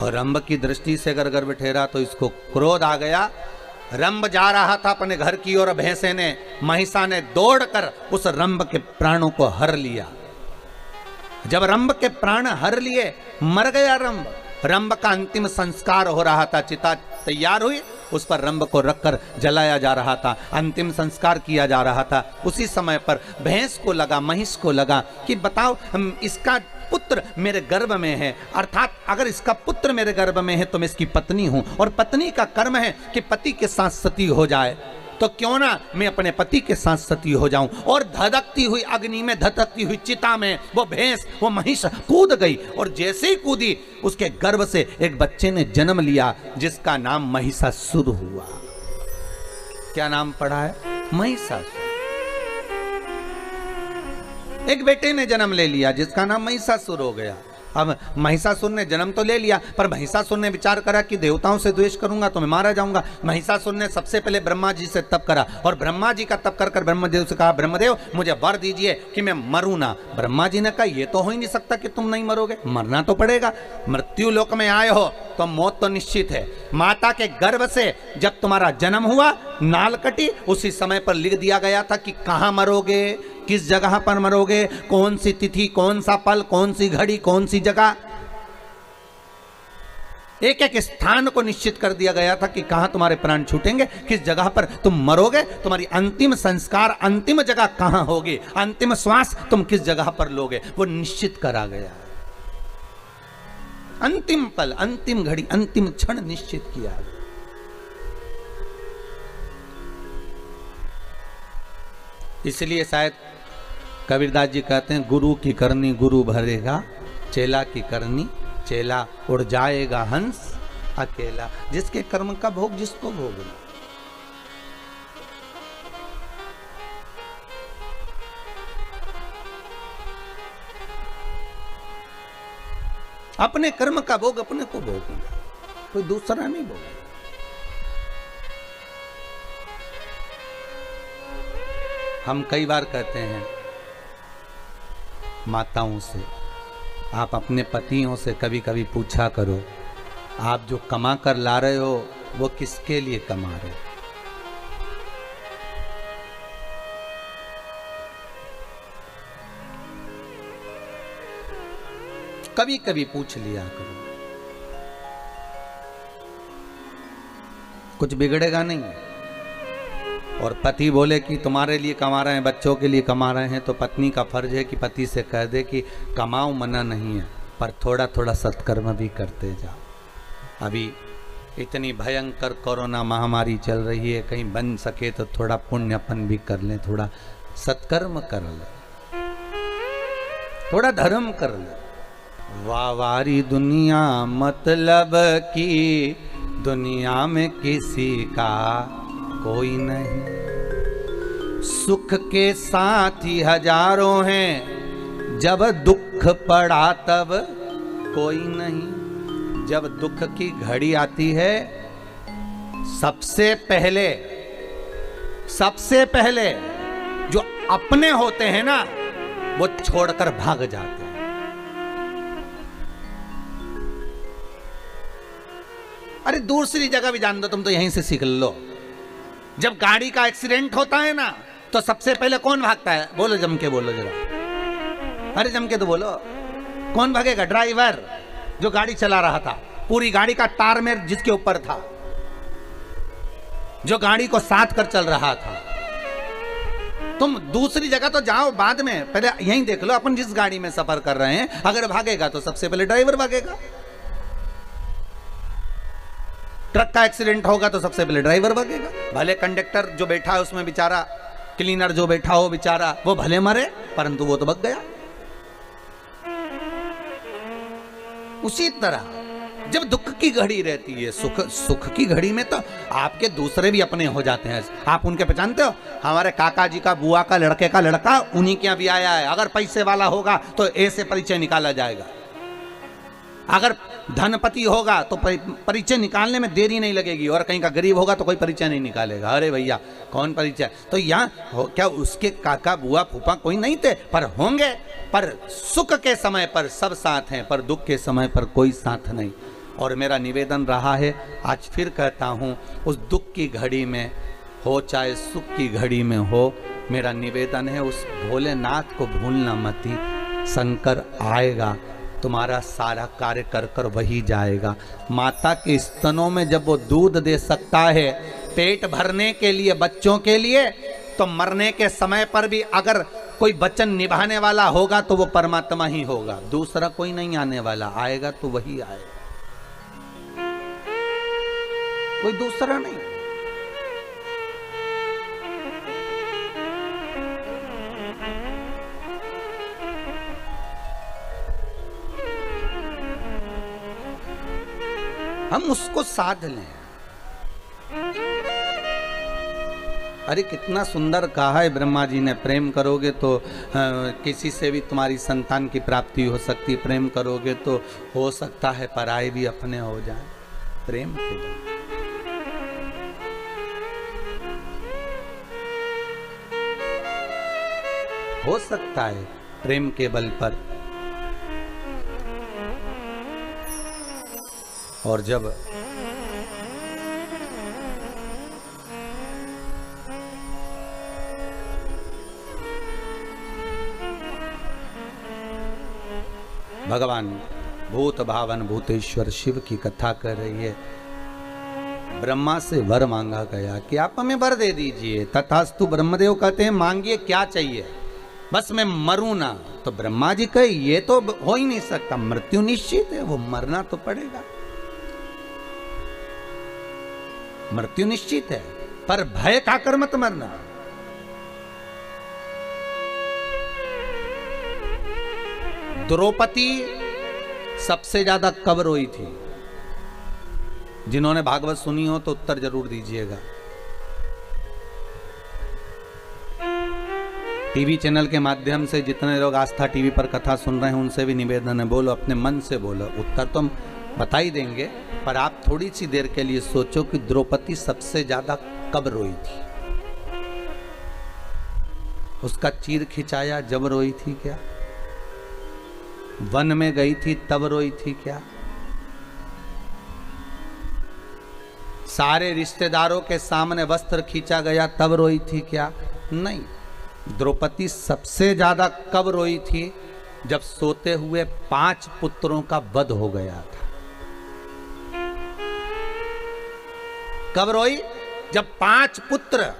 और रंभ की दृष्टि से अगर गर्भ ठहरा तो इसको क्रोध आ गया। रंभ जा रहा था अपने घर की ओर, भैंसे ने महिषा ने दौड़कर उस रंभ के प्राणों को हर लिया। जब रंभ के प्राण हर लिए, मर गया रंभ। रंभ का अंतिम संस्कार हो रहा था, चिता तैयार हुई, उस पर रंभ को रखकर जलाया जा रहा था, अंतिम संस्कार किया जा रहा था। उसी समय पर भैंस को लगा, महिष को लगा कि बताओ इसका पुत्र मेरे गर्भ में है, अर्थात अगर इसका पुत्र मेरे गर्भ में है तो मैं इसकी पत्नी हूं, और पत्नी का कर्म है कि पति के साथ सती हो जाए, तो क्यों ना मैं अपने पति के साथ सती हो जाऊं। और धधकती हुई अग्नि में, धधकती हुई चिता में वो भैंस, वो महिष कूद गई, और जैसे ही कूदी उसके गर्भ से एक बच्चे ने जन्म लिया जिसका नाम महिषासुर हुआ। क्या नाम पड़ा है? महिषासुर। एक बेटे ने जन्म ले लिया जिसका नाम महिषासुर हो गया। अब महिषासुर ने जन्म तो ले लिया, पर महिषासुर ने विचार करा कि देवताओं से द्वेष करूंगा तो मैं मारा जाऊंगा। महिषासुर ने सबसे पहले ब्रह्मा जी से तप करा, और ब्रह्मा जी का तप कर कर ब्रह्मदेव से कहा, ब्रह्मदेव मुझे वर दीजिए कि मैं मरूं ना। ब्रह्मा जी ने कहा, ये तो हो ही नहीं सकता कि तुम नहीं मरोगे, मरना तो पड़ेगा। मृत्यु लोक में आए हो तो मौत तो निश्चित है। माता के गर्भ से जब तुम्हारा जन्म हुआ, नाल कटी, उसी समय पर लिख दिया गया था कि कहां मरोगे, किस जगह पर मरोगे, कौन सी तिथि, कौन सा पल, कौन सी घड़ी, कौन सी जगह, एक एक स्थान को निश्चित कर दिया गया था कि कहां तुम्हारे प्राण छूटेंगे, किस जगह पर तुम मरोगे, तुम्हारी अंतिम संस्कार, अंतिम जगह कहां होगी, अंतिम श्वास तुम किस जगह पर लोगे, वो निश्चित करा गया। अंतिम पल, अंतिम घड़ी, अंतिम क्षण निश्चित किया। इसलिए शायद कबीरदास जी कहते हैं, गुरु की करनी गुरु भरेगा, चेला की करनी चेला उड़ जाएगा हंस अकेला। जिसके कर्म का भोग जिसको भोगना। अपने कर्म का भोग अपने को भोगना, कोई दूसरा नहीं भोगना। हम कई बार कहते हैं माताओं से, आप अपने पतियों से कभी कभी पूछा करो, आप जो कमा कर ला रहे हो वो किसके लिए कमा रहे हो? कभी कभी पूछ लिया करो, कुछ बिगड़ेगा नहीं। और पति बोले कि तुम्हारे लिए कमा रहे हैं, बच्चों के लिए कमा रहे हैं, तो पत्नी का फर्ज है कि पति से कह दे कि कमाओ, मना नहीं है, पर थोड़ा थोड़ा सत्कर्म भी करते जाओ। अभी इतनी भयंकर कोरोना महामारी चल रही है, कहीं बन सके तो थोड़ा पुण्यपन भी कर लें, थोड़ा सत्कर्म कर लें, थोड़ा धर्म कर लें। वावारी दुनिया मतलब की, दुनिया में किसी का कोई नहीं, सुख के साथी हजारों हैं, जब दुख पड़ा तब कोई नहीं। जब दुख की घड़ी आती है, सबसे पहले जो अपने होते हैं ना, वो छोड़कर भाग जाते हैं। अरे दूसरी जगह भी जान दो, तुम तो यहीं से सीख लो। जब गाड़ी का एक्सीडेंट होता है ना, तो सबसे पहले कौन भागता है? बोलो, जम के बोलो जरा, अरे जम के तो बोलो। कौन भागेगा? ड्राइवर जो गाड़ी चला रहा था, पूरी गाड़ी का टार में जिसके ऊपर था, जो गाड़ी को साथ कर चल रहा था। तुम दूसरी जगह तो जाओ बाद में, पहले यहीं देख लो अपन जिस गाड़ी में सफर कर रहे हैं। अगर भागेगा तो सबसे पहले ड्राइवर भागेगा। ट्रक का एक्सीडेंट होगा तो सबसे पहले ड्राइवर भागेगा। भले कंडक्टर जो बैठा है उसमें बेचारा, क्लीनर जो बैठा हो बेचारा, वो भले मरे, परंतु वो तो भाग गया। उसी तरह जब दुख की घड़ी रहती है, सुख की घड़ी में तो आपके दूसरे भी अपने हो जाते हैं। आप उनके पहचानते हो? हमारे काका जी का बुआ का लड़के का लड़का उन्हीं के यहाँ भी आया है। अगर पैसे वाला होगा तो ऐसे परिचय निकाला जाएगा, अगर धनपति होगा तो परिचय निकालने में देरी नहीं लगेगी, और कहीं का गरीब होगा तो कोई परिचय नहीं निकालेगा। अरे भैया कौन परिचय? तो यहाँ क्या उसके काका बुआ फूफा कोई नहीं थे? पर होंगे। पर सुख के समय पर सब साथ हैं, पर दुख के समय पर कोई साथ नहीं। और मेरा निवेदन रहा है, आज फिर कहता हूँ, उस दुख की घड़ी में हो चाहे सुख की घड़ी में हो, मेरा निवेदन है उस भोलेनाथ को भूलना मती। शंकर आएगा, तुम्हारा सारा कार्य कर कर वही जाएगा। माता के स्तनों में जब वो दूध दे सकता है पेट भरने के लिए, बच्चों के लिए, तो मरने के समय पर भी अगर कोई वचन निभाने वाला होगा तो वो परमात्मा ही होगा, दूसरा कोई नहीं आने वाला। आएगा तो वही आएगा, कोई दूसरा नहीं। हम उसको साध लें। अरे कितना सुंदर कहा है ब्रह्मा जी ने, प्रेम करोगे तो किसी से भी तुम्हारी संतान की प्राप्ति हो सकती, प्रेम करोगे तो हो सकता है पराये भी अपने हो जाए। प्रेम के बल हो सकता है, प्रेम के बल पर। और जब भगवान भूत भावन भूतेश्वर शिव की कथा कर रही है, ब्रह्मा से वर मांगा गया कि आप हमें वर दे दीजिए। तथास्तु ब्रह्मदेव कहते हैं मांगिए क्या चाहिए, बस मैं मरूं ना। तो ब्रह्मा जी कहे ये तो हो ही नहीं सकता, मृत्यु निश्चित है, वो मरना तो पड़ेगा, मृत्यु निश्चित है, पर भय खाकर मत मरना। द्रौपदी सबसे ज्यादा कब रोई थी? जिन्होंने भागवत सुनी हो तो उत्तर जरूर दीजिएगा। टीवी चैनल के माध्यम से जितने लोग आस्था टीवी पर कथा सुन रहे हैं उनसे भी निवेदन है, बोलो, अपने मन से बोलो। उत्तर तो हम बता ही देंगे, पर आप थोड़ी सी देर के लिए सोचो कि द्रौपदी सबसे ज्यादा कब रोई थी? उसका चीर खिंचाया जब रोई थी क्या? वन में गई थी तब रोई थी क्या? सारे रिश्तेदारों के सामने वस्त्र खींचा गया तब रोई थी क्या? नहीं। द्रौपदी सबसे ज्यादा कब रोई थी? जब सोते हुए 5 पुत्रों का वध हो गया था। कब रोई? जब 5 पुत्र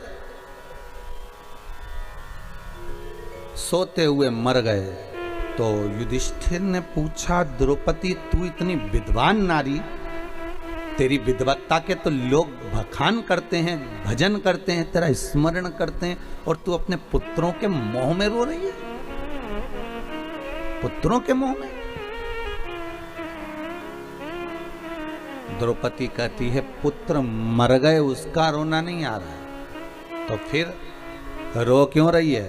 सोते हुए मर गए। तो युधिष्ठिर ने पूछा, द्रौपदी तू इतनी विद्वान नारी, तेरी विद्वत्ता के तो लोग बखान करते हैं, भजन करते हैं, तेरा स्मरण करते हैं, और तू अपने पुत्रों के मोह में रो रही है? पुत्रों के मोह में? द्रौपदी कहती है पुत्र मर गए उसका रोना नहीं आ रहा है, तो फिर रो क्यों रही है?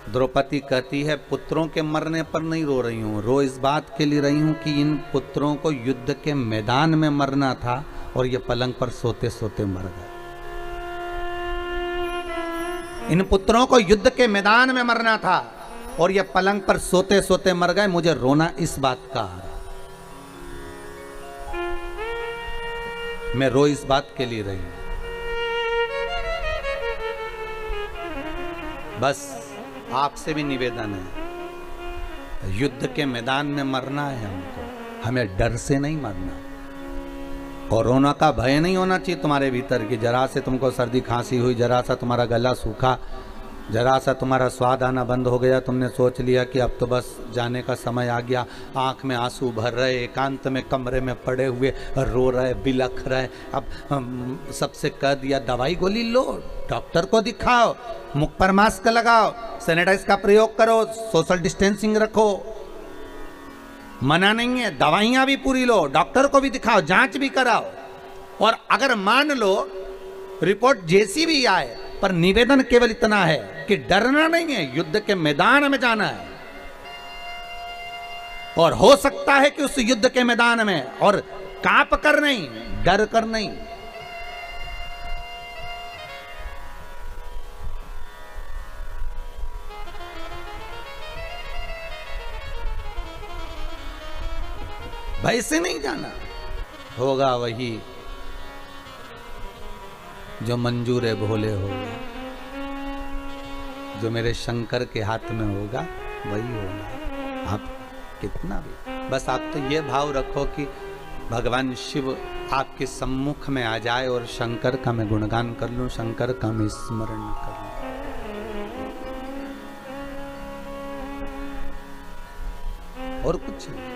द्रौपदी कहती है पुत्रों के मरने पर नहीं रो रही हूं, रो इस बात के लिए रही हूं कि इन पुत्रों को युद्ध के मैदान में मरना था और ये पलंग पर सोते सोते मर गए। इन पुत्रों को युद्ध के मैदान में मरना था और ये पलंग पर सोते सोते मर गए, मुझे रोना इस बात का। मैं रो इस बात के लिए रही हूं। बस आपसे भी निवेदन है, युद्ध के मैदान में मरना है हमको, हमें डर से नहीं मरना। कोरोना का भय नहीं होना चाहिए तुम्हारे भीतर कि जरा से तुमको सर्दी खांसी हुई, जरा सा तुम्हारा गला सूखा, जरा सा तुम्हारा स्वाद आना बंद हो गया, तुमने सोच लिया कि अब तो बस जाने का समय आ गया, आंख में आंसू भर रहे, एकांत में कमरे में पड़े हुए रो रहे, बिलख रहे। अब सबसे कह दिया दवाई गोली लो, डॉक्टर को दिखाओ, मुख पर मास्क लगाओ, सैनिटाइज का प्रयोग करो, सोशल डिस्टेंसिंग रखो, मना नहीं है, दवाइयां भी पूरी लो, डॉक्टर को भी दिखाओ, जांच भी कराओ, और अगर मान लो रिपोर्ट जैसी भी आए, पर निवेदन केवल इतना है कि डरना नहीं है, युद्ध के मैदान में जाना है। और हो सकता है कि उस युद्ध के मैदान में, और कांप कर नहीं, डर कर नहीं, भय से नहीं जाना। होगा वही जो मंजूर है भोले होगा, जो मेरे शंकर के हाथ में होगा वही होगा। आप कितना भी, बस आप तो ये भाव रखो कि भगवान शिव आपके सम्मुख में आ जाए और शंकर का मैं गुणगान कर लूं, शंकर का मैं स्मरण कर लूं। और कुछ नहीं।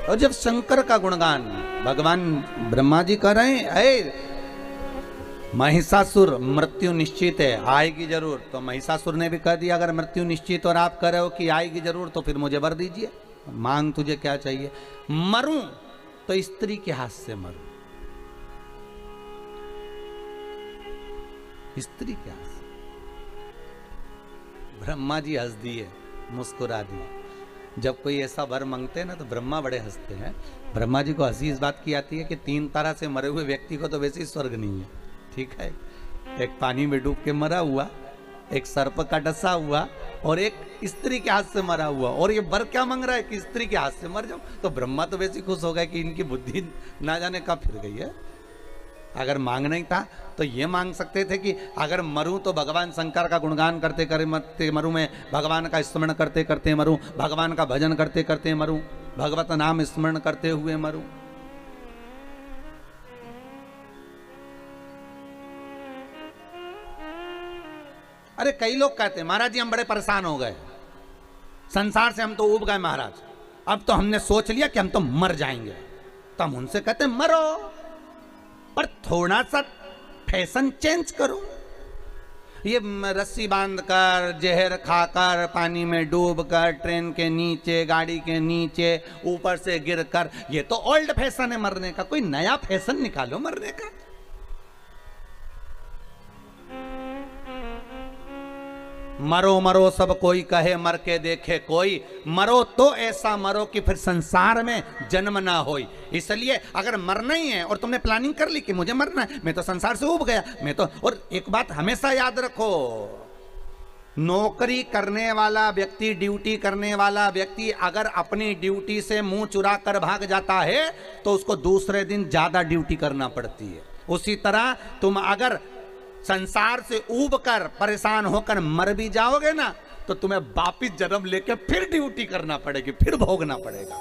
और जब शंकर का गुणगान भगवान ब्रह्मा जी कर रहे हैं, अरे महिषासुर मृत्यु निश्चित है, आएगी जरूर, तो महिषासुर ने भी कह दिया अगर मृत्यु निश्चित और आप कह रहे हो कि आएगी जरूर तो फिर मुझे वर दीजिए, मांग तुझे क्या चाहिए। मरूं तो स्त्री के हाथ से मरूं, स्त्री के हाथ से। ब्रह्मा जी हंस दिए, मुस्कुरा दिए। जब कोई ऐसा वर मांगते हैं ना तो ब्रह्मा बड़े हंसते हैं। ब्रह्मा जी को हंसी इस बात की आती है कि 3 तरह से मरे हुए व्यक्ति को तो वैसे ही स्वर्ग नहीं है, ठीक है। एक पानी में डूब के मरा हुआ, एक सर्प का डसा हुआ और एक स्त्री के हाथ से मरा हुआ। और ये वर क्या मांग रहा है कि स्त्री के हाथ से मर जाओ। तो ब्रह्मा तो वैसे खुश हो गए कि इनकी बुद्धि ना जाने कब फिर गई है। अगर मांगना ही था तो ये मांग सकते थे कि अगर मरूं तो भगवान शंकर का गुणगान करते करते मरूं, मैं भगवान का स्मरण करते करते मरूं, भगवान का भजन करते करते मरूं, भगवत नाम स्मरण करते हुए मरूं। अरे कई लोग कहते हैं महाराज जी हम बड़े परेशान हो गए, संसार से हम तो ऊब गए महाराज, अब तो हमने सोच लिया कि हम तो मर जाएंगे। तो हम उनसे कहते हैं मरो, पर थोड़ा सा फैशन चेंज करो। ये रस्सी बांधकर, जहर खाकर, पानी में डूबकर, ट्रेन के नीचे, गाड़ी के नीचे, ऊपर से गिरकर, ये तो ओल्ड फैशन है मरने का। कोई नया फैशन निकालो मरने का। मरो मरो सब कोई कहे, मर के देखे कोई, मरो तो ऐसा मरो कि फिर संसार में जन्म ना होई। इसलिए अगर मरना ही है और तुमने प्लानिंग कर ली कि मुझे मरना है, मैं तो संसार से उब गया, मैं तो। और एक बात हमेशा याद रखो, नौकरी करने वाला व्यक्ति, ड्यूटी करने वाला व्यक्ति अगर अपनी ड्यूटी से मुंह चुरा कर भाग जाता है तो उसको दूसरे दिन ज्यादा ड्यूटी करना पड़ती है। उसी तरह तुम अगर संसार से ऊब कर परेशान होकर मर भी जाओगे ना तो तुम्हें वापिस जन्म लेके फिर ड्यूटी करना पड़ेगी, फिर भोगना पड़ेगा।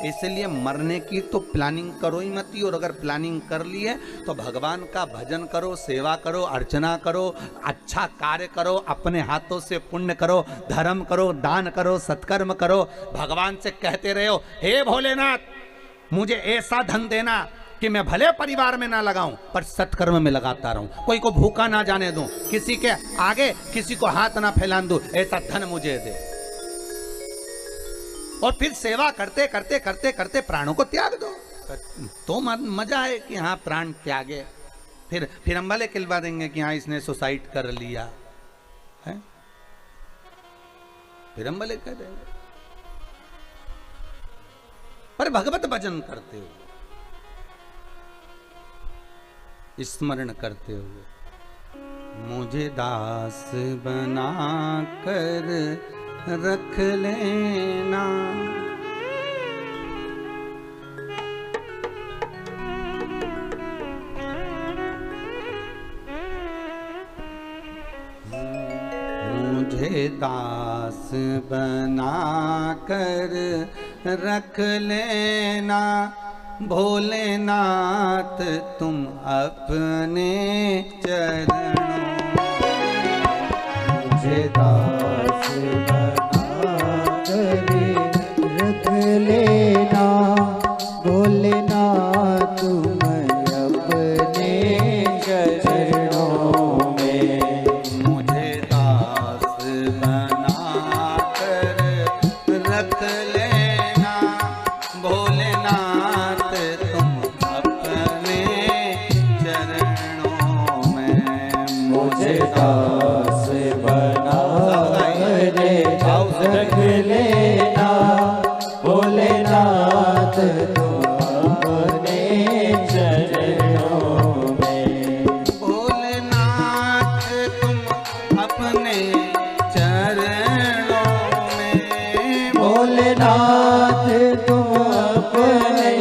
इसलिए मरने की तो प्लानिंग करो ही मत। और अगर प्लानिंग कर ली है तो भगवान का भजन करो, सेवा करो, अर्चना करो, अच्छा कार्य करो, अपने हाथों से पुण्य करो, धर्म करो, दान करो, सत्कर्म करो। भगवान से कहते रहो हे भोलेनाथ मुझे ऐसा धन देना कि मैं भले परिवार में ना लगाऊं पर सत्कर्म में लगाता रहूं, कोई को भूखा ना जाने दूं, किसी के आगे किसी को हाथ ना फैलान दूं, ऐसा धन मुझे दे। और फिर सेवा करते करते करते करते प्राणों को त्याग दो तो मजा है कि हाँ प्राण त्यागे। फिर हम भले खिलवा देंगे कि हाँ इसने सुसाइड कर लिया है, फिर हम भले कह देंगे। पर भगवत भजन करते हो, स्मरण करते हुए, मुझे दास बना कर रख लेना, मुझे दास बना कर रख लेना, भोलेनाथ तुम अपने चरणों, मुझे दास बना कर रख लेना, भोलेनाथ तुम अपने चरणों में, मुझे दास बना कर रख लेना, भोलेनाथ दास बना रख लेना, भोलेनाथ तुम अपने चरणों में, भोलेनाथ तुम अपने चरणों में, भोलेनाथ तुम अपने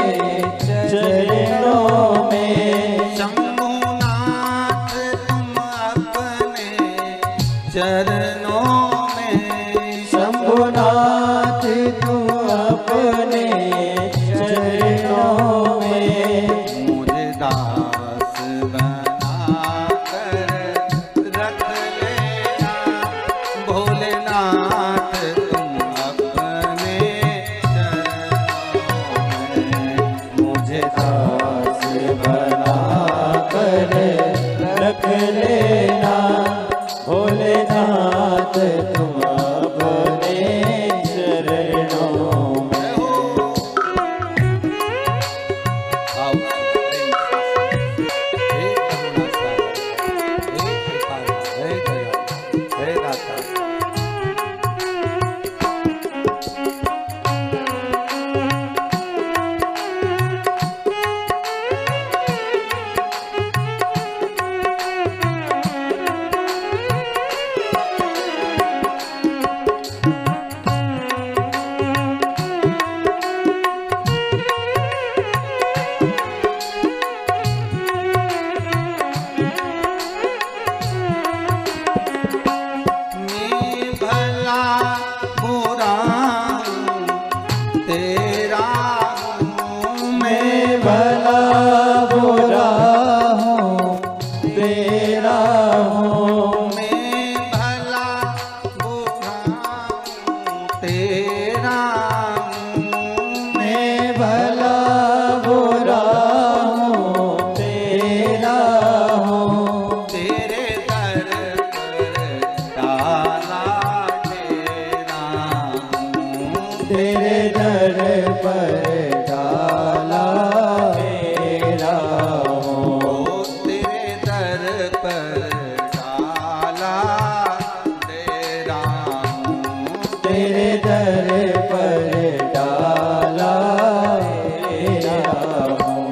चरणों में, शंभुनाथ तुम अपने चरणों में, शंभुनाथ तुम अपने चरणों में, मुझे दास बना कर रख लेना भोलेनाथ तुम अपने चरणों में, मुझे दास बना कर रख लेना भोलेनाथ तुम अपने चरणों में। आओ हे करुणा सागर, हे कृपालु, हे दयालु, हे दाता। मैं भला बुरा हूँ, तेरा हूँ मैं भला बुरा हूँ तेरा हूँ, मैं भला बुरा हूँ, तेरा हूँ मैं भला बुरा हूँ तेरा हूँ, तेरे दर पर डाला डेरा हूँ, तेरे दर पर डाला मेरा हूँ, ओ तेरे दर पर डाला डेरा हूँ, तेरे दर पर डाला मेरा हूँ,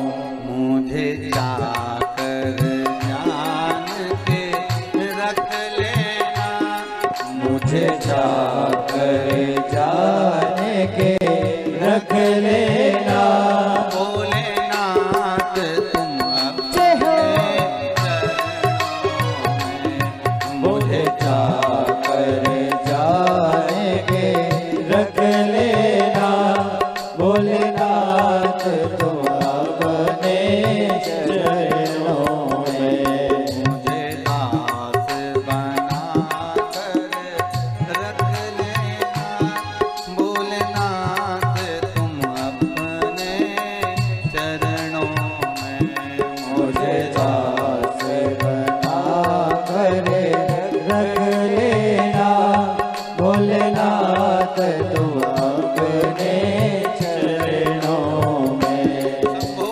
मुझे जाकर जान के रख लेना मुझे जाकर जाने के रख लेना भोलेनाथ तुम अपने चरणों में, मुझे जाकर जाने के रख लेना भोलेनाथ तुम अपने चरणों में, मुझे दास बना कर रख लेना भोलेनाथ तुम अपने चरणों में, मुझे दास बना कर रख लेना भोलेनाथ तुम अपने चरणों में। शंभो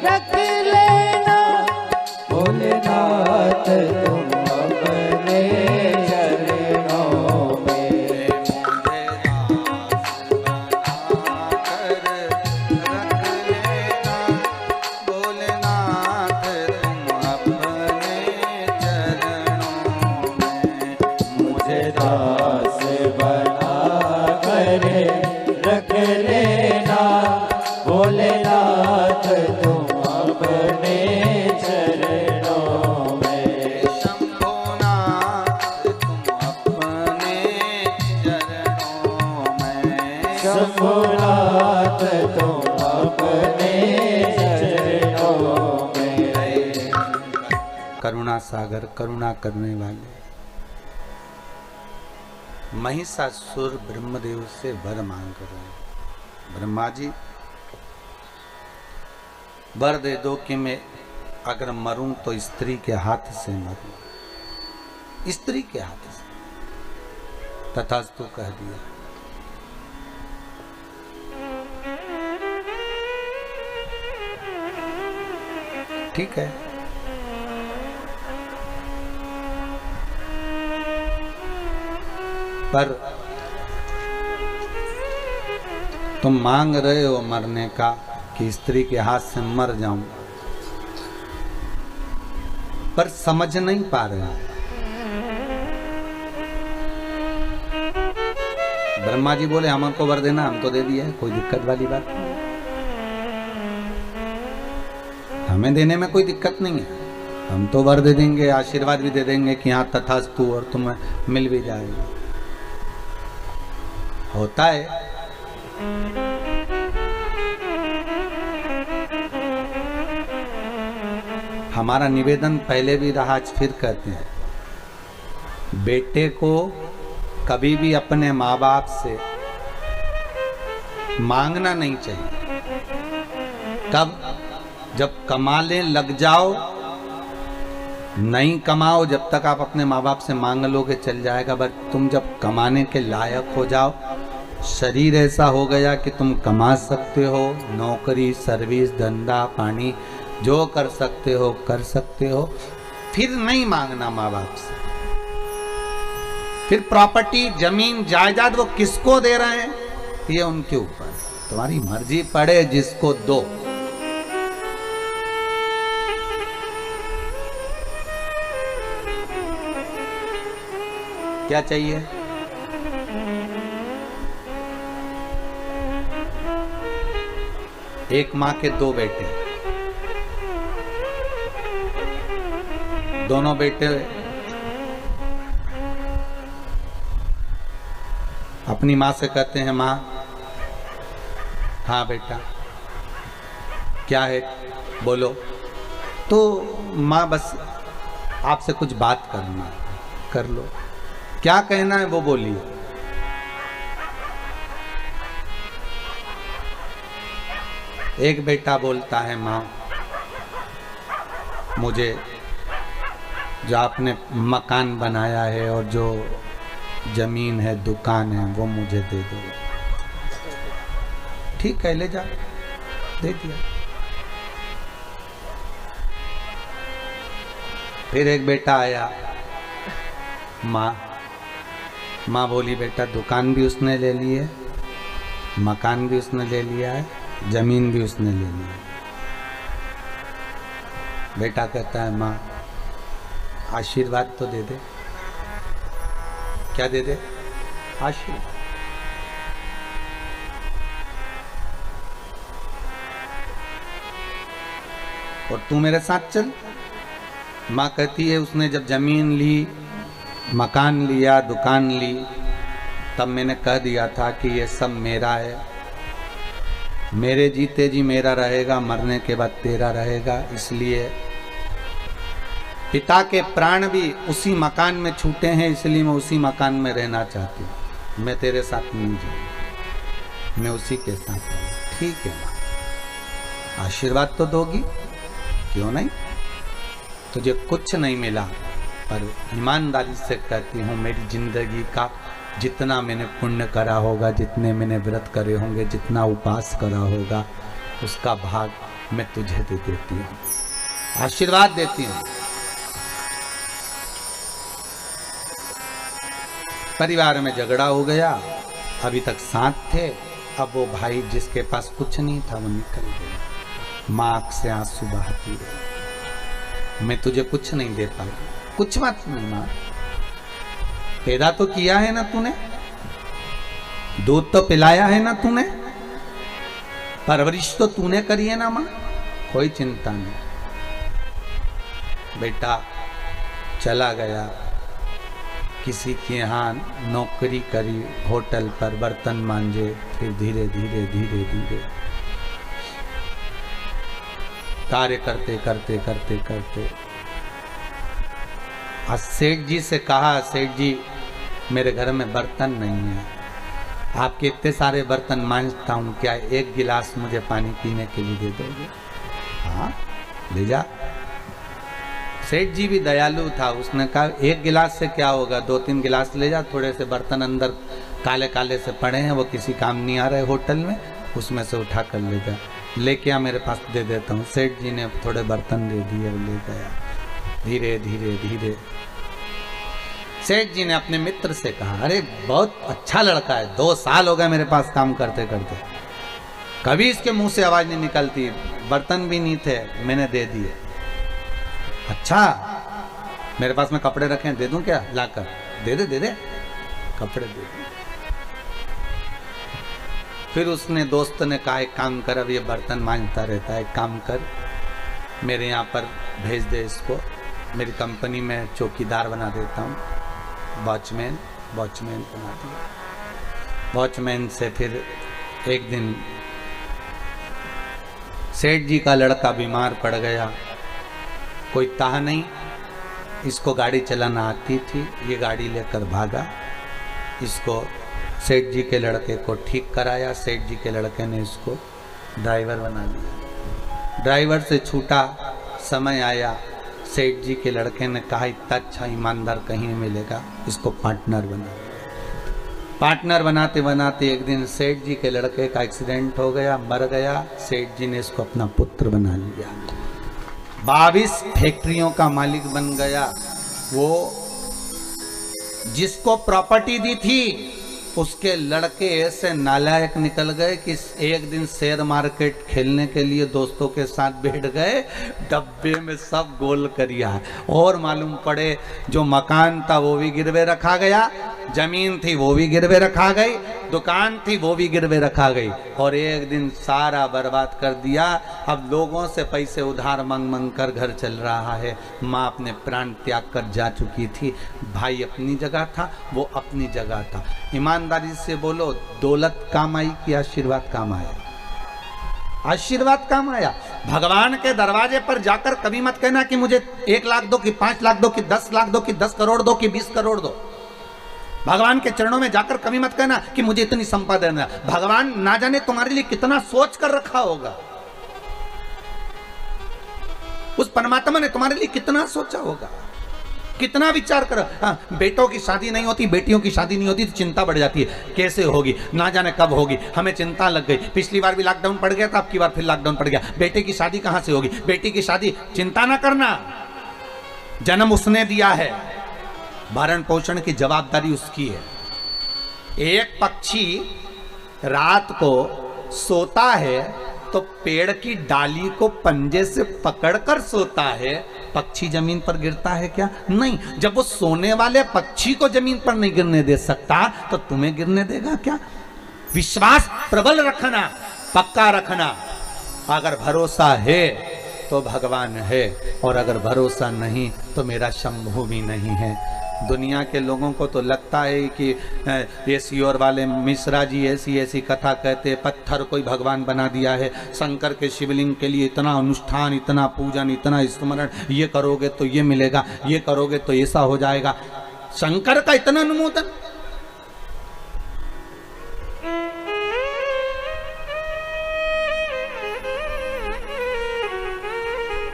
रख लेना भोलेनाथ तुम अपने चरणों में। मुझे दास बना कर रख लेना भोलेनाथ तुम अपने चरणों में। शंभुनाथ तुम अपने चरणों में। करुणा सागर करुणा करने वाले महिषासुर ब्रह्मदेव से वर मांग रहे हैं। ब्रह्मा जी वर दे दो कि मैं अगर मरूं तो स्त्री के हाथ से मरूं, स्त्री के हाथ से। तथास्तु कह दिया। ठीक है। पर तुम मांग रहे हो मरने का कि स्त्री के हाथ से मर जाऊं, पर समझ नहीं पा रहे। ब्रह्मा जी बोले हमको वर देना, हम तो दे दिया है, कोई दिक्कत वाली बात नहीं, हमें देने में कोई दिक्कत नहीं है। हम तो वर दे देंगे, आशीर्वाद भी दे देंगे कि हाँ तथास्तु, और तुम्हें मिल भी जाएगा। होता है हमारा निवेदन पहले भी रहा, आज फिर कहते हैं, बेटे को कभी भी अपने माँ बाप से मांगना नहीं चाहिए। कब? जब कमाने लग जाओ, नहीं कमाओ जब तक आप अपने माँ बाप से मांग लोगे चल जाएगा, बट तुम जब कमाने के लायक हो जाओ, शरीर ऐसा हो गया कि तुम कमा सकते हो, नौकरी सर्विस धंधा पानी जो कर सकते हो कर सकते हो, फिर नहीं मांगना माँ बाप से। फिर प्रॉपर्टी जमीन जायदाद वो किसको दे रहे हैं ये उनके ऊपर, तुम्हारी मर्जी पड़े जिसको दो। क्या चाहिए? एक माँ के दो बेटे, दोनों बेटे अपनी माँ से कहते हैं माँ, हाँ बेटा क्या है बोलो। तो माँ बस आपसे कुछ बात करना है, कर लो, क्या कहना है वो बोलिए। एक बेटा बोलता है माँ मुझे जो आपने मकान बनाया है और जो जमीन है दुकान है वो मुझे दे दो। ठीक है ले जा, दे दिया। फिर एक बेटा आया, माँ बोली बेटा दुकान भी उसने ले ली है, मकान भी उसने ले लिया है, जमीन भी उसने ले ली है। बेटा कहता है माँ आशीर्वाद तो दे दे। क्या दे दे? आशीर्वाद। और तू मेरे साथ चल। माँ कहती है उसने जब जमीन ली, मकान लिया, दुकान ली, तब मैंने कह दिया था कि ये सब मेरा है, मेरे जीते जी मेरा रहेगा, मरने के बाद तेरा रहेगा। इसलिए पिता के प्राण भी उसी मकान में छूटे हैं, इसलिए मैं उसी मकान में रहना चाहती हूँ। मैं तेरे साथ नहीं जाऊँ, मैं उसी के साथ रहूँ। ठीक है माँ, आशीर्वाद तो दोगी, क्यों नहीं। तुझे कुछ नहीं मिला, पर ईमानदारी से कहती हूँ मेरी जिंदगी का जितना मैंने पुण्य करा होगा, जितने मैंने व्रत करे होंगे, जितना उपास करा होगा, उसका भाग मैं तुझे दे देती हूँ, आशीर्वाद देती हूँ। परिवार में झगड़ा हो गया, अभी तक साथ थे, अब वो भाई जिसके पास कुछ नहीं था वो निकल गया। माँ आँख से आंसू बहाती है, मैं तुझे कुछ नहीं दे पाई। कुछ बात नहीं माँ, पैदा तो किया है ना तूने, दूध तो पिलाया है ना तूने, परवरिश तो तूने करी है ना माँ, कोई चिंता नहीं। बेटा चला गया, किसी के यहाँ नौकरी करी, होटल पर बर्तन मांजे, फिर धीरे धीरे धीरे धीरे कार्य करते करते करते करते आज सेठ जी से कहा, सेठ जी मेरे घर में बर्तन नहीं है, आपके इतने सारे बर्तन मांजता हूँ, क्या एक गिलास मुझे पानी पीने के लिए दे दोगे? हाँ ले जा। सेठ जी भी दयालु था, उसने कहा एक गिलास से क्या होगा, 2-3 गिलास ले जा, थोड़े से बर्तन अंदर काले काले से पड़े हैं, वो किसी काम नहीं आ रहे होटल में, उसमें से उठा कर ले जा, लेके आ मेरे पास दे देता हूँ। सेठ जी ने थोड़े बर्तन दे दिए, ले गया। धीरे धीरे धीरे सेठ जी ने अपने मित्र से कहा, अरे बहुत अच्छा लड़का है, 2 साल हो गए मेरे पास काम करते करते, कभी इसके मुंह से आवाज नहीं निकलती, बर्तन भी नहीं थे, मैंने दे दिए। अच्छा मेरे पास में कपड़े रखे हैं, दे दूं क्या लाकर? दे दे दे दे, कपड़े दे दे। फिर उसने दोस्त ने कहा एक काम कर, अब ये बर्तन मांजता रहता है, एक काम कर मेरे यहाँ पर भेज दे इसको, मेरी कंपनी में चौकीदार बना देता हूँ, वॉचमैन बना दिया। वॉचमैन से फिर एक दिन सेठ जी का लड़का बीमार पड़ गया, कोई ताह नहीं, इसको गाड़ी चलाना आती थी, ये गाड़ी लेकर भागा, इसको सेठ जी के लड़के को ठीक कराया, सेठ जी के लड़के ने इसको ड्राइवर बना लिया। ड्राइवर से छूटा, समय आया, सेठ जी के लड़के ने कहा इतना अच्छा ईमानदार कहीं नहीं मिलेगा, इसको पार्टनर बना। पार्टनर बनाते बनाते एक दिन सेठ जी के लड़के का एक्सीडेंट हो गया, मर गया, सेठ जी ने इसको अपना पुत्र बना लिया, 22 फैक्ट्रियों का मालिक बन गया। वो जिसको प्रॉपर्टी दी थी उसके लड़के ऐसे नालायक निकल गए कि एक दिन शेयर मार्केट खेलने के लिए दोस्तों के साथ बैठ गए, डब्बे में सब गोल करिया, और मालूम पड़े जो मकान था वो भी गिरवे रखा गया, जमीन थी वो भी गिरवे रखा गई, दुकान थी वो भी गिरवे रखा गई, और एक दिन सारा बर्बाद कर दिया। अब लोगों से पैसे उधार मांग मांग कर घर चल रहा है। माँ अपने प्राण त्याग कर जा चुकी थी, भाई अपनी जगह था, वो अपनी जगह था। ईमानदारी से बोलो, दौलत काम आई कि आशीर्वाद काम आया? आशीर्वाद काम आया। भगवान के दरवाजे पर जाकर कभी मत कहना कि मुझे 1 लाख दो, कि 5 लाख दो, कि 10 लाख दो, कि 10 करोड़ दो, कि 20 करोड़ दो। भगवान के चरणों में जाकर कभी मत कहना कि मुझे इतनी संपदा देना। भगवान ना जाने तुम्हारे लिए कितना सोच कर रखा होगा, उस परमात्मा ने तुम्हारे लिए कितना सोचा होगा, कितना विचार करो। हाँ, बेटों की शादी नहीं होती, बेटियों की शादी नहीं होती तो चिंता बढ़ जाती है, कैसे होगी, ना जाने कब होगी, हमें चिंता लग गई। पिछली बार भी लॉकडाउन पड़ गया था, अब की बार फिर लॉकडाउन पड़ गया, बेटे की शादी कहां से होगी? बेटी की शादी, चिंता ना करना, जन्म उसने दिया है, भरण पोषण की जवाबदारी उसकी है। एक पक्षी रात को सोता है तो पेड़ की डाली को पंजे से पकड़कर सोता है, पक्षी जमीन पर गिरता है क्या? नहीं। जब वो सोने वाले पक्षी को जमीन पर नहीं गिरने दे सकता तो तुम्हें गिरने देगा क्या? विश्वास प्रबल रखना, पक्का रखना। अगर भरोसा है तो भगवान है, और अगर भरोसा नहीं तो मेरा शंभू भी नहीं है। दुनिया के लोगों को तो लगता है कि ये सियोर वाले मिश्रा जी ऐसी ऐसी कथा कहते, पत्थर कोई भगवान बना दिया है, शंकर के शिवलिंग के लिए इतना अनुष्ठान, इतना पूजन, इतना स्मरण, ये करोगे तो ये मिलेगा, ये करोगे तो ऐसा हो जाएगा। शंकर का इतना अनुमोदन।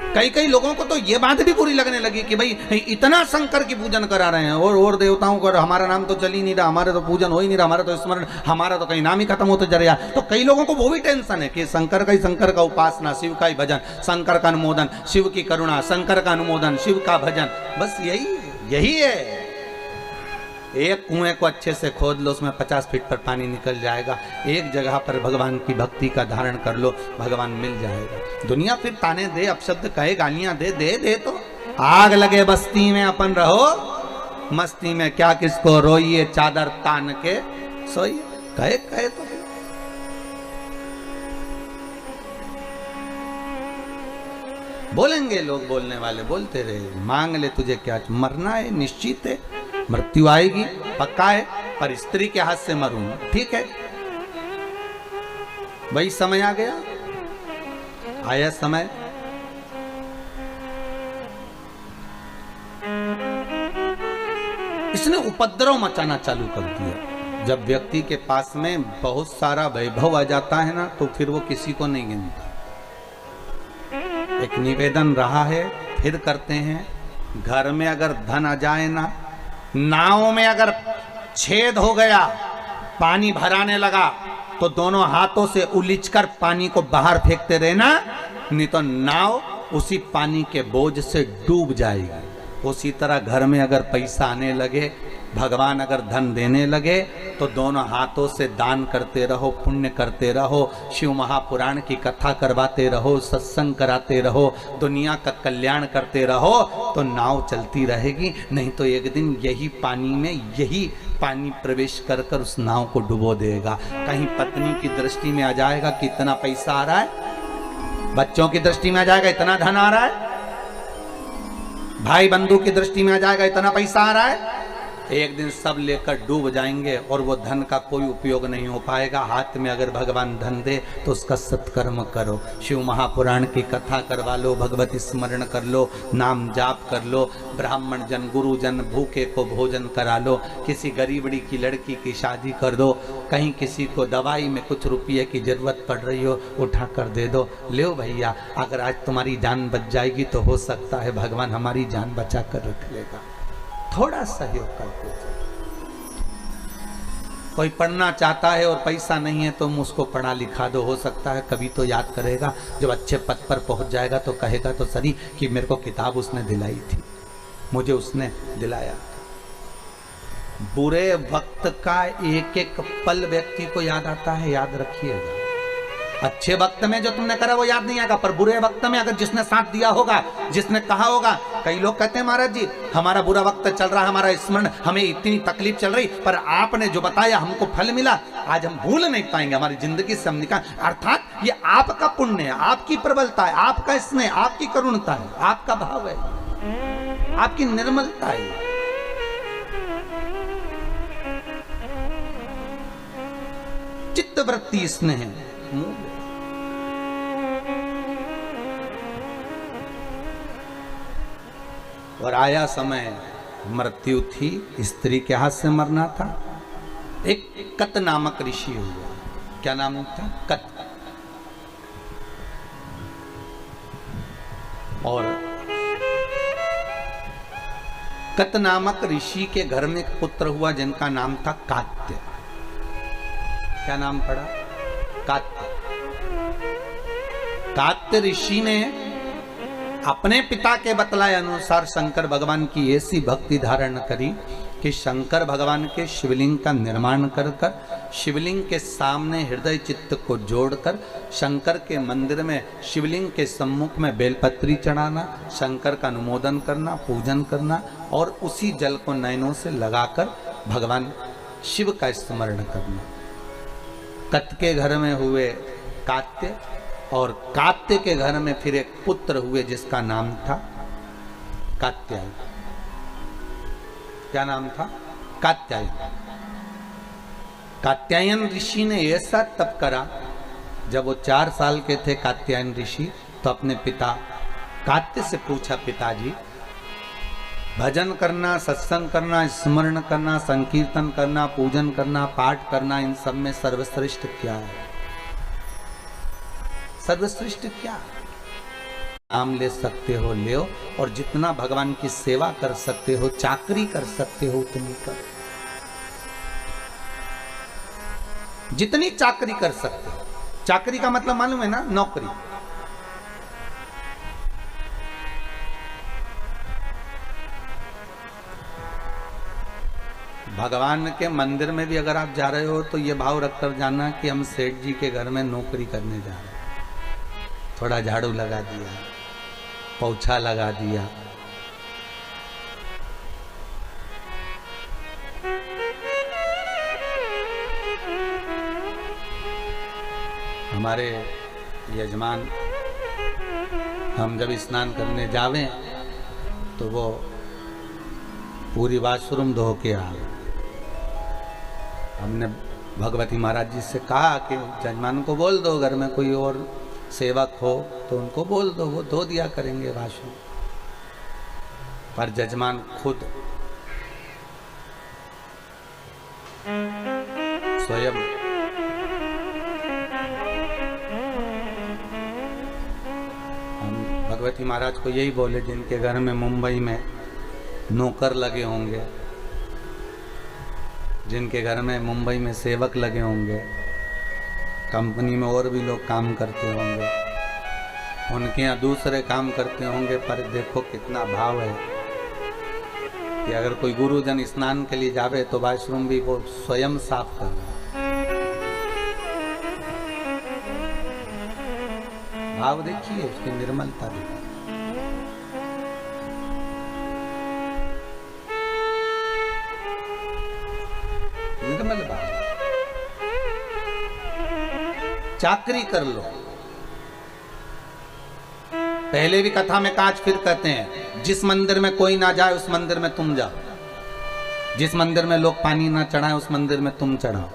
कई कई लोगों को तो ये बात भी बुरी लगने लगी कि भाई इतना शंकर की पूजन करा रहे हैं और देवताओं को, हमारा नाम तो चल ही नहीं रहा, हमारे तो पूजन हो ही नहीं रहा, हमारा तो स्मरण, हमारा तो कहीं नाम ही खत्म होते जा रहा। तो कई लोगों को वो भी टेंशन है कि शंकर का उपासना, शिव का ही भजन, शंकर का अनुमोदन, शिव की करुणा, शंकर का अनुमोदन, शिव का भजन, बस यही है। एक कुएं को अच्छे से खोद लो, उसमें 50 फीट पर पानी निकल जाएगा। एक जगह पर भगवान की भक्ति का धारण कर लो, भगवान मिल जाएगा। दुनिया फिर ताने दे, अपशब्द कहे, गालियां दे तो आग लगे बस्ती में, अपन रहो मस्ती में, क्या किसको रोइए चादर तान के सोइए, कहे तो। बोलेंगे लोग, बोलने वाले बोलते रहे, मांग ले तुझे क्या, मरना है निश्चित है, मृत्यु आएगी पक्का है, पर स्त्री के हाथ से मरूंगा, ठीक है। वही समय आ गया, आया समय। इसने उपद्रव मचाना चालू कर दिया। जब व्यक्ति के पास में बहुत सारा वैभव आ जाता है ना, तो फिर वो किसी को नहीं गिनता। एक निवेदन रहा है, फिर करते हैं, घर में अगर धन आ जाए ना, नाव में अगर छेद हो गया, पानी भराने लगा, तो दोनों हाथों से उलीचकर पानी को बाहर फेंकते रहना, नहीं तो नाव उसी पानी के बोझ से डूब जाएगी। उसी तरह घर में अगर पैसा आने लगे, भगवान अगर धन देने लगे, तो दोनों हाथों से दान करते रहो, पुण्य करते रहो, शिव महापुराण की कथा करवाते रहो, सत्संग कराते रहो, दुनिया का कल्याण करते रहो, तो नाव चलती रहेगी। नहीं तो एक दिन यही पानी प्रवेश कर कर उस नाव को डुबो देगा। कहीं पत्नी की दृष्टि में आ जाएगा कि इतना पैसा आ रहा है, बच्चों की दृष्टि में आ जाएगा इतना धन आ रहा है, भाई बंधु की दृष्टि में आ जाएगा इतना पैसा आ रहा है, एक दिन सब लेकर डूब जाएंगे और वो धन का कोई उपयोग नहीं हो पाएगा। हाथ में अगर भगवान धन दे तो उसका सत्कर्म करो, शिव महापुराण की कथा करवा लो, भगवत स्मरण कर लो, नाम जाप कर लो, ब्राह्मण जन गुरुजन भूखे को भोजन करा लो, किसी गरीबड़ी की लड़की की शादी कर दो, कहीं किसी को दवाई में कुछ रुपये की जरूरत पड़ रही हो, उठा कर दे दो, ले भैया, अगर आज तुम्हारी जान बच जाएगी तो हो सकता है भगवान हमारी जान बचा कर रख लेगा। थोड़ा सहयोग करते थे। कोई पढ़ना चाहता है और पैसा नहीं है, तुम उसको पढ़ा लिखा दो, हो सकता है कभी तो याद करेगा, जब अच्छे पद पर पहुंच जाएगा तो कहेगा तो सही कि मेरे को किताब उसने दिलाई थी, मुझे उसने दिलाया। बुरे वक्त का एक एक पल व्यक्ति को याद आता है, याद रखिएगा। अच्छे वक्त में जो तुमने करा वो याद नहीं आएगा, पर बुरे वक्त में अगर जिसने साथ दिया होगा, जिसने कहा होगा। कई लोग कहते हैं महाराज जी हमारा बुरा वक्त चल रहा है, हमारा स्मरण, हमें इतनी तकलीफ चल रही, पर आपने जो बताया हमको फल मिला, आज हम भूल नहीं पाएंगे, हमारी जिंदगी से हम निकाल। अर्थात ये आपका पुण्य है, आपकी प्रबलता है, आपका स्नेह, आपकी करुणता है, आपका भाव है, आपकी निर्मलता है। चित्तवृत्ति स्नेह है। और आया समय, मृत्यु थी, स्त्री के हाथ से मरना था। एक कत नामक ऋषि हुआ, क्या नाम था? कत। और कत नामक ऋषि के घर में एक पुत्र हुआ जिनका नाम था कात्य। क्या नाम पड़ा? कात्य। कात्य ऋषि ने अपने पिता के बतलाए अनुसार शंकर भगवान की ऐसी भक्ति धारण करी कि शंकर भगवान के शिवलिंग का निर्माण कर शिवलिंग के सामने हृदय चित्त को जोड़कर शंकर के मंदिर में शिवलिंग के सम्मुख में बेलपत्री चढ़ाना, शंकर का अनुमोदन करना, पूजन करना और उसी जल को नयनों से लगाकर भगवान शिव का स्मरण करना। कत के घर में हुए कात्य, और कात्य के घर में फिर एक पुत्र हुए जिसका नाम था कात्यायन। क्या नाम था? कात्यायन। कात्यायन ऋषि ने ऐसा तप करा, जब वो 4 साल के थे कात्यायन ऋषि, तो अपने पिता कात्य से पूछा, पिताजी भजन करना, सत्संग करना, स्मरण करना, संकीर्तन करना, पूजन करना, पाठ करना, इन सब में सर्वश्रेष्ठ क्या है? सर्वश्रेष्ठ क्या? नाम ले सकते हो ले, और जितना भगवान की सेवा कर सकते हो, चाकरी कर सकते हो, उतनी करो। जितनी चाकरी कर सकते हो। चाकरी का मतलब मालूम है ना? नौकरी। भगवान के मंदिर में भी अगर आप जा रहे हो तो ये भाव रखकर जाना कि हम सेठ जी के घर में नौकरी करने जा रहे हैं। थोड़ा झाड़ू लगा दिया, पोछा लगा दिया, हमारे यजमान हम जब स्नान करने जावे तो वो पूरी वाशरूम धो के आ गए। हमने भगवती महाराज जी से कहा कि यजमान को बोल दो, घर में कोई और सेवक हो तो उनको बोल दो, वो धो दिया करेंगे वाशरूम। पर यजमान खुद स्वयं भगवती महाराज को यही बोले, जिनके घर में मुंबई में नौकर लगे होंगे, जिनके घर में मुंबई में सेवक लगे होंगे, कंपनी में और भी लोग काम करते होंगे, उनके यहाँ दूसरे काम करते होंगे, पर देखो कितना भाव है कि अगर कोई गुरुजन स्नान के लिए जावे तो वॉशरूम भी वो स्वयं साफ कर रहा है। भाव देखिए, उसकी निर्मलता देखिए। निर्मल भाव। चाकरी कर लो। पहले भी कथा में काज फिर कहते हैं, जिस मंदिर में कोई ना जाए उस मंदिर में तुम जाओ। जिस मंदिर में लोग पानी ना चढ़ाएं उस मंदिर में तुम चढ़ाओ।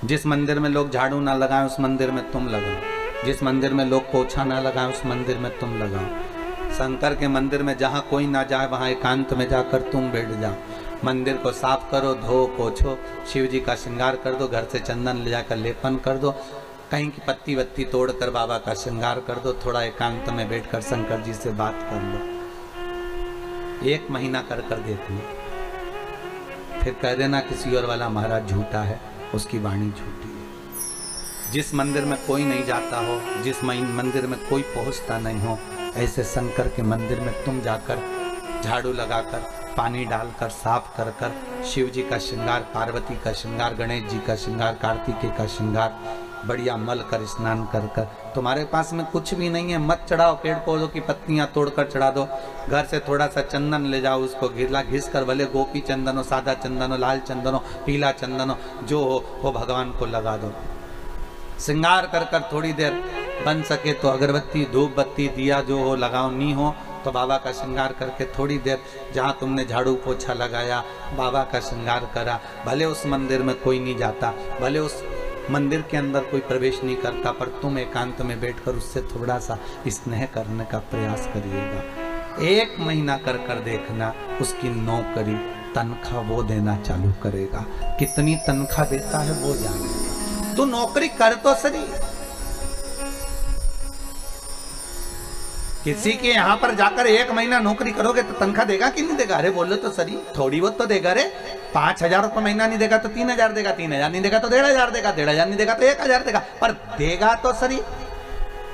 जिस मंदिर में लोग झाड़ू ना लगाएं उस मंदिर में तुम लगाओ। जिस मंदिर में लोग पोछा ना लगाएं उस मंदिर में तुम लगाओ। शंकर के मंदिर में जहाँ कोई ना जाए वहाँ एकांत में जाकर तुम बैठ जाओ। मंदिर को साफ करो, धो पोछो, शिव जी का श्रृंगार कर दो, घर से चंदन ले जाकर लेपन कर दो, कहीं की पत्ती वत्ती तोड़कर बाबा का श्रृंगार कर दो, थोड़ा एकांत में बैठकर शंकर जी से बात कर लो। 1 महीना कर कर देखना, फिर कह देना किसी और वाला महाराज झूठा है, उसकी वाणी झूठी है। जिस मंदिर में कोई नहीं जाता हो, जिस मंदिर में कोई पहुंचता नहीं हो, ऐसे शंकर के मंदिर में तुम जाकर झाड़ू लगाकर, पानी डालकर, साफ कर कर, शिव जी का श्रृंगार, पार्वती का श्रृंगार, गणेश जी का श्रृंगार, कार्तिकेय का श्रृंगार बढ़िया मल कर स्नान कर कर। तुम्हारे पास में कुछ भी नहीं है, मत चढ़ाओ, पेड़ पौधों की पत्तियां तोड़कर चढ़ा दो। घर से थोड़ा सा चंदन ले जाओ, उसको घिस कर, भले गोपी चंदन हो, सादा चंदन हो, लाल चंदन हो, पीला चंदन हो, जो हो वो भगवान को लगा दो। श्रृंगार कर कर थोड़ी देर बन सके तो अगरबत्ती, धूप बत्ती, दिया जो हो लगाओ, नहीं हो तो बाबा का श्रृंगार करके थोड़ी देर जहाँ तुमने झाड़ू पोछा लगाया, बाबा का श्रृंगार करा। भले उस मंदिर में कोई नहीं जाता, भले उस मंदिर के अंदर कोई प्रवेश नहीं करता, पर तुम एकांत में बैठकर उससे थोड़ा सा स्नेह करने का प्रयास करिएगा। 1 महीना कर कर देखना, उसकी नौकरी तनख्वाह वो देना चालू करेगा। कितनी तनख्वाह देता है वो जानेगा। तो नौकरी कर तो सही। किसी के यहां पर जाकर 1 महीना नौकरी करोगे तो तनख्वाह देगा कि नहीं देगा? अरे बोलो तो सही, थोड़ी बहुत तो देगा रे। 5,000 रुपये महीना नहीं देगा तो 3,000 देगा, 3,000 नहीं देगा तो 1,500 देगा, 1,500 नहीं देगा तो 1,000 देगा, पर देगा तो सही।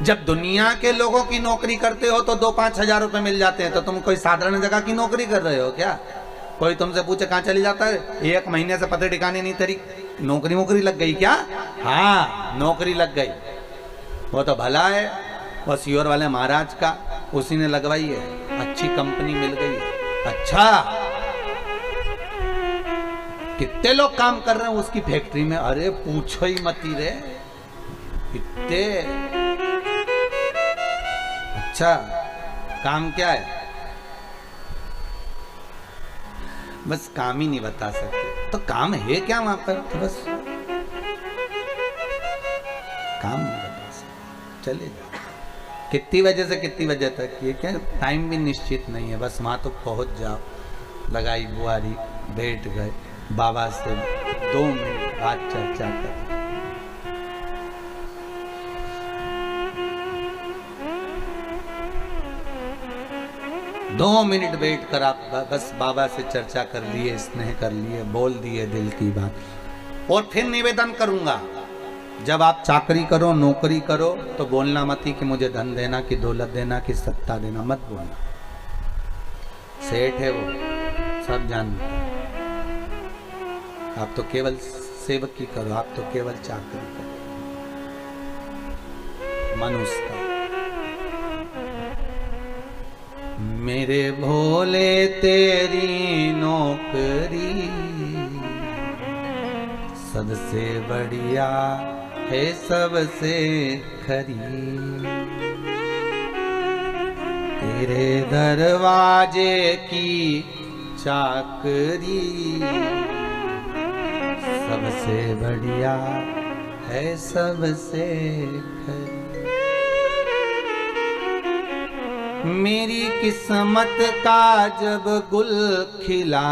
जब दुनिया के लोगों की नौकरी करते हो तो 2-5 हजार रुपए मिल जाते हैं, तो तुम कोई साधारण जगह की नौकरी कर रहे हो क्या? कोई तुमसे पूछे कहाँ चली जाता है, 1 महीने से पते ठिकाने नहीं, तेरी नौकरी लग गई क्या? हाँ, नौकरी लग गई। वो तो भला है, वो सीओर वाले महाराज का उसी ने लगवाई है, अच्छी कंपनी मिल गई। अच्छा, कितने लोग काम कर रहे हैं उसकी फैक्ट्री में? अरे पूछो ही मती रे, कितने। अच्छा, काम क्या है? बस काम ही नहीं बता सकते, तो काम है क्या वहां पर? तो बस काम नहीं बता सकते, चले जाओ। कितनी वजह से कितनी वजह तक, ये क्या टाइम भी निश्चित नहीं है, बस वहां तो पहुंच जाओ। लगाई बुआरी, बैठ गए, बाबा से 2 मिनट बात चर्चा कर। 2 मिनट बैठ कर आप बस बाबा से चर्चा कर लिए, स्नेह कर लिए, बोल दिए दिल की बात। और फिर निवेदन करूंगा, जब आप चाकरी करो, नौकरी करो, तो बोलना मत ही कि मुझे धन देना, कि दौलत देना, कि सत्ता देना, मत बोलना। सेठ है वो, सब जानते हैं। आप तो केवल सेवकी करो, आप तो केवल चाकरी करो। मन उसका। मेरे भोले तेरी नौकरी सबसे बढ़िया है, सबसे खरी। तेरे दरवाजे की चाकरी सबसे बढ़िया है, सबसे खरी। मेरी किस्मत का जब गुल खिला,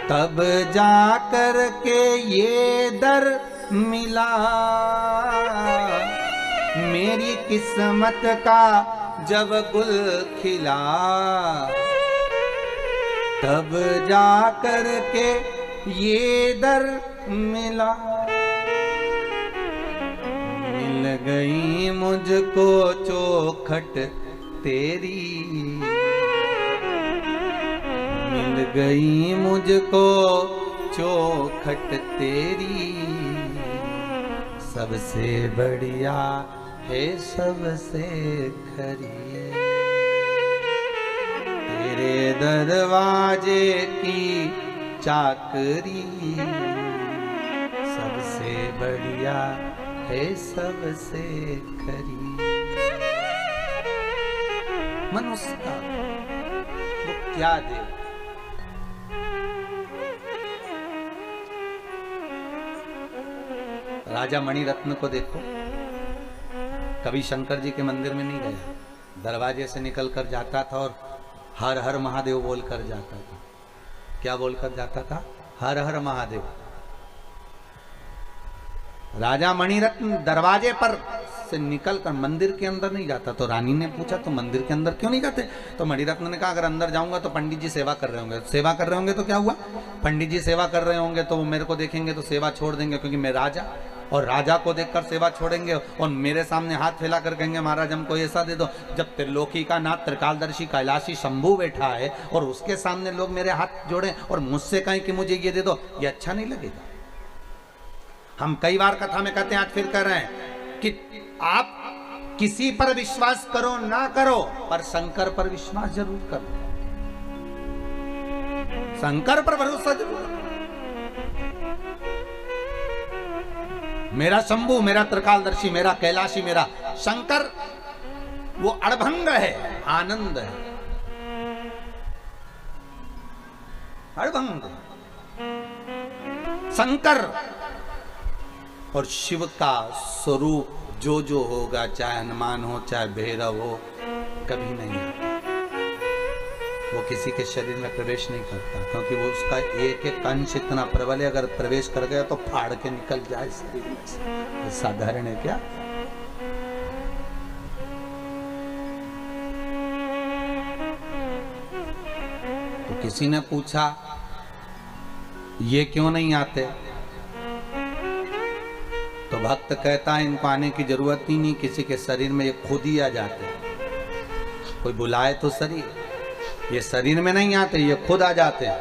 तब जाकर के ये दर मिला। मेरी किस्मत का जब गुल खिला, तब जाकर के ये दर मिला। मिल गई मुझको चौखट तेरी, मिल गई मुझको चौखट तेरी, सबसे बढ़िया है, सबसे खरी। तेरे दरवाजे की चाकरी सबसे बढ़िया है, सबसे खरी। मनुष्य का वो क्या दे। राजा मणिरत्न को देखो, कभी शंकर जी के मंदिर में नहीं गया, दरवाजे से निकल कर जाता था और हर हर महादेव बोलकर जाता था। क्या बोलकर जाता था? हर हर महादेव। राजा मणिरत्न दरवाजे पर से निकलकर मंदिर के अंदर नहीं जाता। तो रानी ने पूछा, तो मंदिर के अंदर क्यों नहीं जाते? तो मणिरत्न ने कहा, अगर अंदर जाऊंगा तो पंडित जी सेवा कर रहे होंगे। सेवा कर रहे होंगे तो क्या हुआ? पंडित जी सेवा कर रहे होंगे तो वो मेरे को देखेंगे तो सेवा छोड़ देंगे, क्योंकि मैं राजा, और राजा को देखकर सेवा छोड़ेंगे और मेरे सामने हाथ फैला कर कहेंगे, महाराज हमको ऐसा दे दो। जब त्रिलोकी का नाथ त्रिकालदर्शी कैलाशी शंभू बैठा है और उसके सामने लोग मेरे हाथ जोड़े और मुझसे कहें कि मुझे ये दे दो, ये अच्छा नहीं लगेगा। हम कई बार कथा में कहते हैं, आज फिर कह रहे हैं कि आप किसी पर विश्वास करो ना करो, पर शंकर पर विश्वास जरूर करो। शंकर पर भरोसा जरूर करो। मेरा शंभू, मेरा त्रिकालदर्शी, मेरा कैलाशी, मेरा शंकर वो अड़भंग है, आनंद है, अड़भंग। शंकर और शिव का स्वरूप जो होगा, चाहे हनुमान हो, चाहे भैरव हो, कभी नहीं आता। वो किसी के शरीर में प्रवेश नहीं करता, क्योंकि वो उसका एक एक अंश इतना प्रबल है, अगर प्रवेश कर गया तो फाड़ के निकल जाए शरीर में से। साधारण है क्या? तो किसी ने पूछा, ये क्यों नहीं आते? तो भक्त कहता है, इनको आने की जरूरत ही नहीं, किसी के शरीर में ये खुद ही आ जाते। कोई बुलाए तो शरीर, ये शरीर में नहीं आते, ये खुद आ जाते हैं।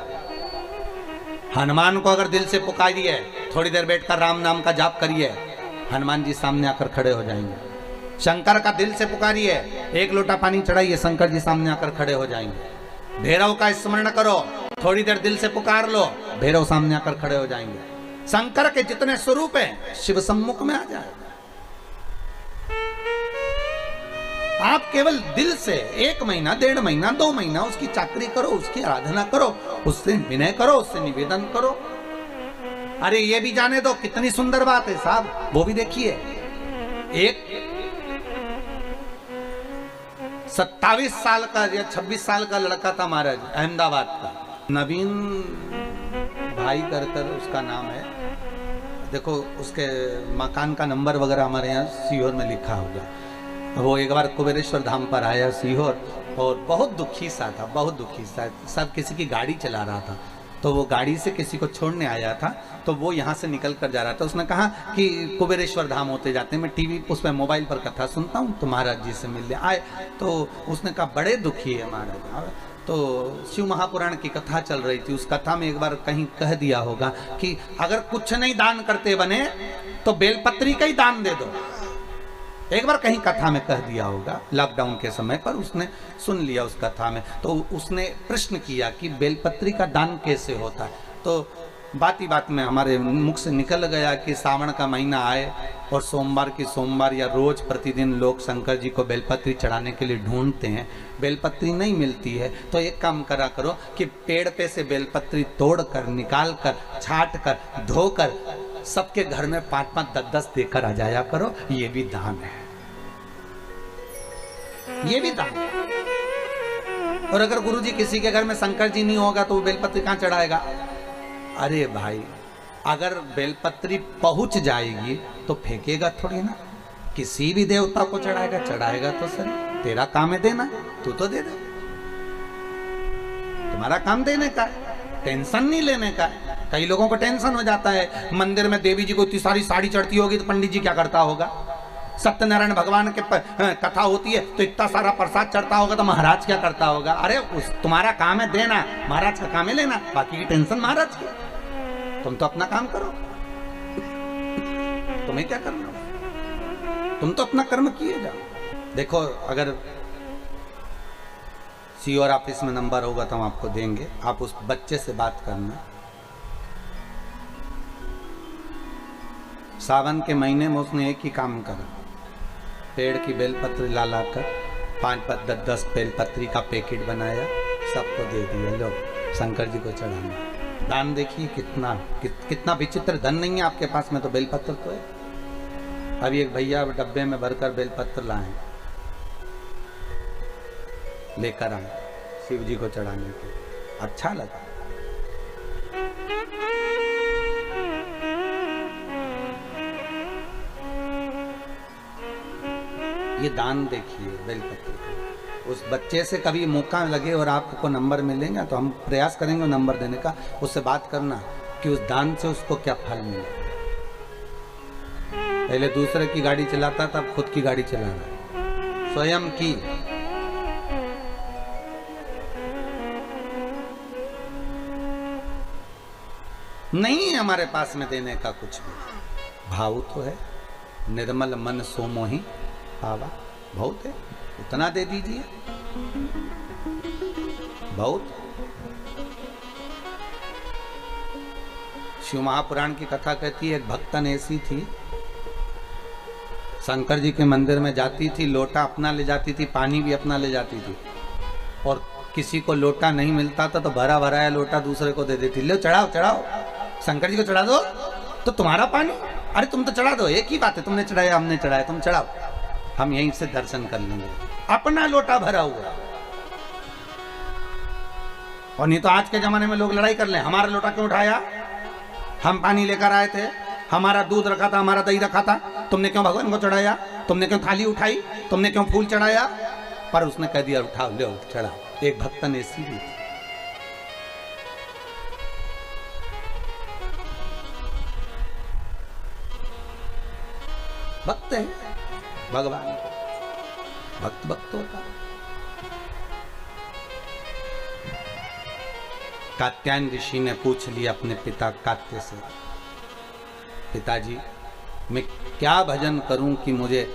हनुमान को अगर दिल से पुकारिए, थोड़ी देर बैठकर राम नाम का जाप करिए, हनुमान जी सामने आकर खड़े हो जाएंगे। शंकर का दिल से पुकारिए, एक लोटा पानी चढ़ाइए, शंकर जी सामने आकर खड़े हो जाएंगे। भैरव का स्मरण करो, थोड़ी देर दिल से पुकार लो, भैरव सामने आकर खड़े हो जाएंगे। शंकर के जितने स्वरूप हैं, शिव सम्मुख में आ जाए। आप केवल दिल से 1 महीना, 1.5 महीना, 2 महीना उसकी चाकरी करो, उसकी आराधना करो, उससे विनय करो, उससे निवेदन करो। अरे ये भी जाने दो, कितनी सुंदर बात है साहब, वो भी देखिए। एक 27 साल का या 26 साल का लड़का था महाराज, अहमदाबाद का, नवीन भाई कर उसका नाम है। देखो उसके मकान का नंबर वगैरह हमारे यहाँ सीहोर में लिखा होगा। वो एक बार कुबेरेश्वर धाम पर आया सीहोर, और बहुत दुखी सा था, बहुत दुखी सा। सब किसी की गाड़ी चला रहा था, तो वो गाड़ी से किसी को छोड़ने आया था, तो वो यहाँ से निकल कर जा रहा था। उसने कहा कि कुबेरेश्वर धाम होते जाते हैं, मैं टीवी उस पर मोबाइल पर कथा सुनता हूँ, तो महाराज जी से मिलने आए। तो उसने कहा बड़े दुखी है महाराज। तो शिव महापुराण की कथा चल रही थी, उस कथा में एक बार कहीं कह दिया होगा कि अगर कुछ नहीं दान करते बने तो बेलपत्री का ही दान दे दो। एक बार कहीं कथा में कह दिया होगा, लॉकडाउन के समय पर उसने सुन लिया उस कथा में। तो उसने प्रश्न किया कि बेलपत्री का दान कैसे होता है। तो बात ही बात में हमारे मुख से निकल गया कि सावन का महीना आए और सोमवार की सोमवार या रोज प्रतिदिन लोग शंकर जी को बेलपत्री चढ़ाने के लिए ढूंढते हैं, बेलपत्री नहीं मिलती है। तो एक काम करा करो कि पेड़ पे से बेलपत्री तोड़ कर, निकाल कर, छाट कर, धोकर सबके घर में 5-5, 10-10 देकर आ जाया करो। ये भी दान है, ये भी दान है। और अगर गुरुजी किसी के घर में शंकर जी नहीं होगा तो वो बेलपत्री कहां चढ़ाएगा? अरे भाई, अगर बेलपत्री पहुंच जाएगी तो फेंकेगा थोड़ी ना, किसी भी देवता को चढ़ाएगा, चढ़ाएगा तो सही। तेरा काम है देना, तू तो दे दे, तुम्हारा काम देने का, टेंशन नहीं लेने का। कई लोगों को टेंशन हो जाता है, मंदिर में देवी जी को इतनी सारी साड़ी चढ़ती होगी तो पंडित जी क्या करता होगा, सत्यनारायण भगवान के कथा होती है तो इतना सारा प्रसाद चढ़ता होगा तो महाराज क्या करता होगा। अरे तुम्हारा काम है देना, महाराज का काम है लेना, बाकी की टेंशन महाराज की। तुम तो अपना काम करो, तुम्हें क्या करना, तुम तो अपना कर्म किए जाओ। देखो, अगर सीओर ऑफिस में नंबर होगा तो हम आपको देंगे, आप उस बच्चे से बात करना। सावन के महीने में उसने एक ही काम करा, पेड़ की बेलपत्री ला लाकर 5-5, 10-10 बेलपत्री का पैकेट बनाया, सबको दे दिया, लो शंकर जी को चढ़ाना। दान देखिए कितना विचित्र। धन नहीं है आपके पास में तो बेलपत्र तो है। अभी एक भैया डब्बे में भरकर बेलपत्र लाए, लेकर आए शिव जी को चढ़ाने के। अच्छा लगा। ये दान देखिए बेलपत्र। उस बच्चे से कभी मौका लगे और आपको नंबर मिलेगा तो हम प्रयास करेंगे नंबर देने का। उससे बात करना कि उस दान से उसको क्या फल मिले। पहले दूसरे की गाड़ी चलाता था, अब खुद की गाड़ी चला रहा है, स्वयं की। नहीं है हमारे पास में देने का कुछ भी। भाव तो है, निर्मल मन सो मोहि पावा, बहुत है, उतना दे दीजिए, बहुत। शिव महापुराण की कथा कहती है, एक भक्तन ऐसी थी, शंकर जी के मंदिर में जाती थी, लोटा अपना ले जाती थी, पानी भी अपना ले जाती थी, और किसी को लोटा नहीं मिलता था तो भरा भराया लोटा दूसरे को दे देती। लो चढ़ाओ चढ़ाओ, शंकर जी को चढ़ा दो तो तुम्हारा पानी, अरे तुम तो चढ़ा दो, एक ही बात है, तुमने चढ़ाया हमने चढ़ाया, तुम चढ़ाओ, हम यहीं से दर्शन कर लेंगे। अपना लोटा भरा हुआ। और नहीं तो आज के जमाने में लोग लड़ाई कर ले, हमारा लोटा क्यों उठाया, हम पानी लेकर आए थे, हमारा दूध रखा था, हमारा दही रखा था, तुमने क्यों भगवान को चढ़ाया, तुमने क्यों थाली उठाई, तुमने क्यों फूल चढ़ाया। पर उसने कह दिया उठाओ, ले चढ़ाओ। एक भक्तन ऐसी भी थी। भक्त है भगवान, भक्त भक्त होता। कात्यायन ऋषि ने पूछ लिया अपने पिता कात्य से, पिताजी मैं क्या भजन करूं कि मुझे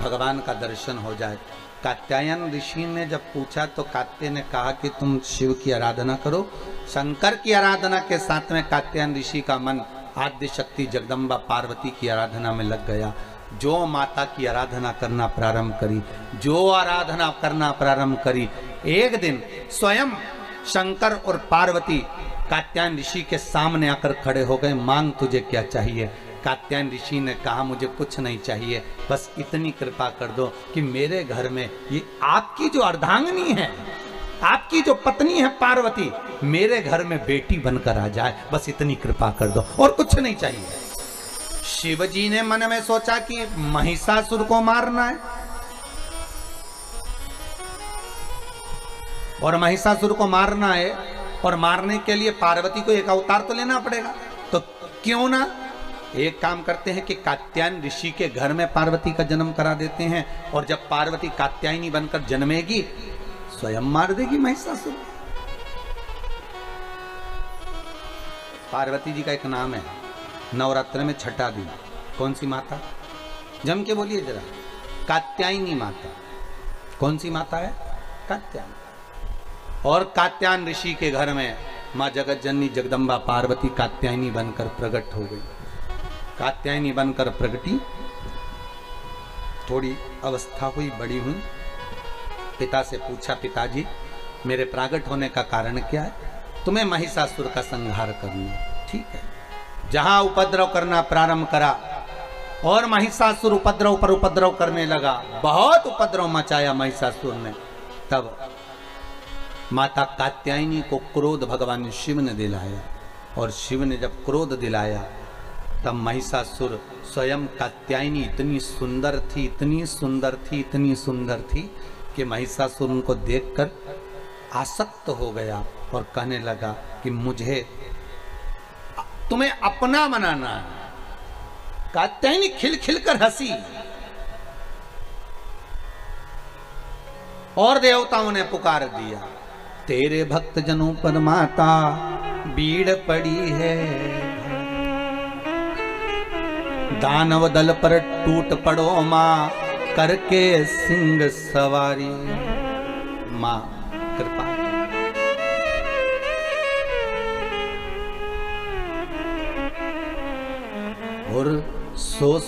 भगवान का दर्शन हो जाए। कात्यायन ऋषि ने जब पूछा तो कात्य ने कहा कि तुम शिव की आराधना करो। शंकर की आराधना के साथ में कात्यायन ऋषि का मन आद्य शक्ति जगदम्बा पार्वती की आराधना में लग गया। जो माता की आराधना करना प्रारंभ करी, जो आराधना करना प्रारंभ करी, एक दिन स्वयं शंकर और पार्वती कात्यायन ऋषि के सामने आकर खड़े हो गए। मांग तुझे क्या चाहिए। कात्यायन ऋषि ने कहा मुझे कुछ नहीं चाहिए, बस इतनी कृपा कर दो कि मेरे घर में ये आपकी जो अर्धांगिनी है, आपकी जो पत्नी है पार्वती, मेरे घर में बेटी बनकर आ जाए, बस इतनी कृपा कर दो, और कुछ नहीं चाहिए। शिव जी ने मन में सोचा कि महिषासुर को मारना है, और महिषासुर को मारना है, और मारने के लिए पार्वती को एक अवतार तो लेना पड़ेगा। तो क्यों ना एक काम करते हैं कि कात्यायन ऋषि के घर में पार्वती का जन्म करा देते हैं, और जब पार्वती कात्यायनी बनकर जन्मेगी स्वयं मार देगी महिषासुर। पार्वती जी का एक नाम है, नवरात्र में छठा दिन। कौन सी माता? जम के बोलिए जरा। कात्यायनी माता। कौन सी माता है? कात्यायनी। और कात्यायन ऋषि के घर में माँ जगत जननी जगदम्बा पार्वती कात्यायनी बनकर प्रकट हो गई। कात्यायनी बनकर प्रगटी, थोड़ी अवस्था हुई, बड़ी हुई। पिता से पूछा, पिताजी मेरे प्रागट होने का कारण क्या है? तुम्हें महिषासुर का संहार करना। ठीक है। जहां उपद्रव करना प्रारंभ करा और महिषासुर उपद्रव पर उपद्रव करने लगा, बहुत उपद्रव मचाया महिषासुर ने। तब माता कात्यायनी को क्रोध भगवान शिव ने दिलाया, और शिव ने जब क्रोध दिलाया तब महिषासुर स्वयं कात्यायनी इतनी सुंदर थी, इतनी सुंदर थी, इतनी सुंदर थी कि महिषासुर उनको देखकर आसक्त हो गया और कहने लगा कि मुझे तुम्हें अपना बनाना है। कात्यायनी खिलखिल कर हंसी, और देवताओं ने पुकार दिया, तेरे भक्त जनों पर माता बीड़ पड़ी है, दानव दल पर टूट पड़ो मां करके सिंह सवारी। मां कृपा। और सो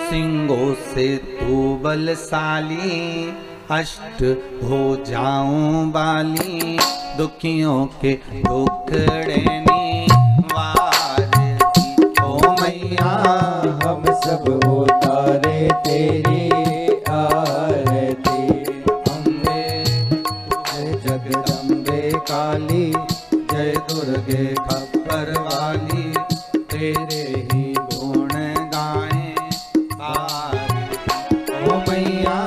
सिंगों से तू बलशाली, अष्ट हो जाऊं बाली, दुखियों के दुखड़ेनी वार ओ मैया। हम सब उतारे तेरी आरती, अम्बे जय जगदम्बे काली, जय दुर्गे खप्पर वाली, तेरे ही गुण गाएं ओ मैया।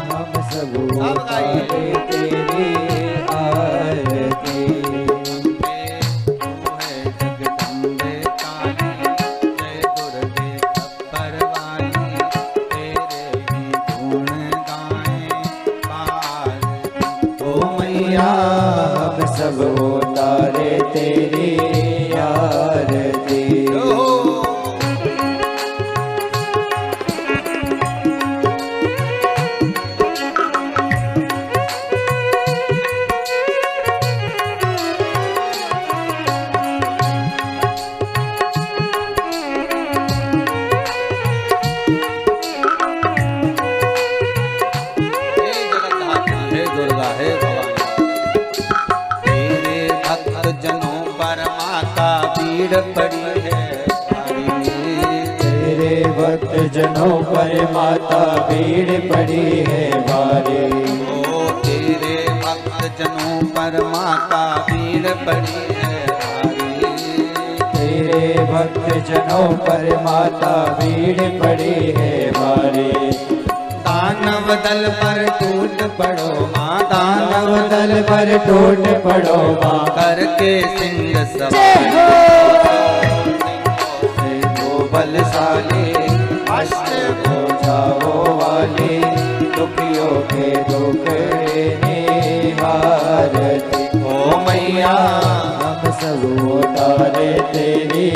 हम सब उतारे तेरी आरती, तू है जगदम्बे काली, जय दुर्गे खप्पर वाली, तेरे ही गुण गाएं ओ मैया। हम सब उतारे तेरी आरती। पड़ी है तेरे भक्त जनों पर माता भीड़ पड़ी है भारी। ओ तेरे भक्त जनों पर माता भीड़ पड़ी है भारी। तेरे भक्त जनों पर माता भीड़ पड़ी है भारी। दानव दल पर टूट पड़ो माँ, दानव दल पर टूट पड़ो माँ करके सिंह सवारी, बलशाली, अष्ट हो जाओ वाली, दुखियों के दुखड़े निवारती ओ मैया। हम सब उतारे तेरी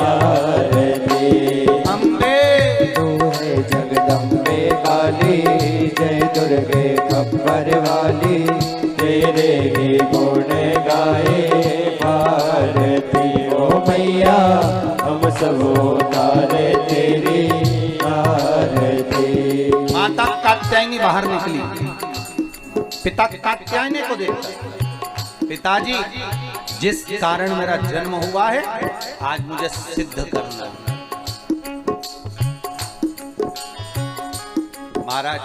आरती। अम्बे तू है जगदम्बे काली, जय दुर्गे खप्पर वाली, तेरे ही गुण गाए भारती ओ मैया। हम सब उतारे तेरी आरती। माता कात्यायनी बाहर निकली, पिता कात्यायनी को देखा, पिताजी जिस कारण मेरा जन्म हुआ है आज मुझे सिद्ध करना है। महाराज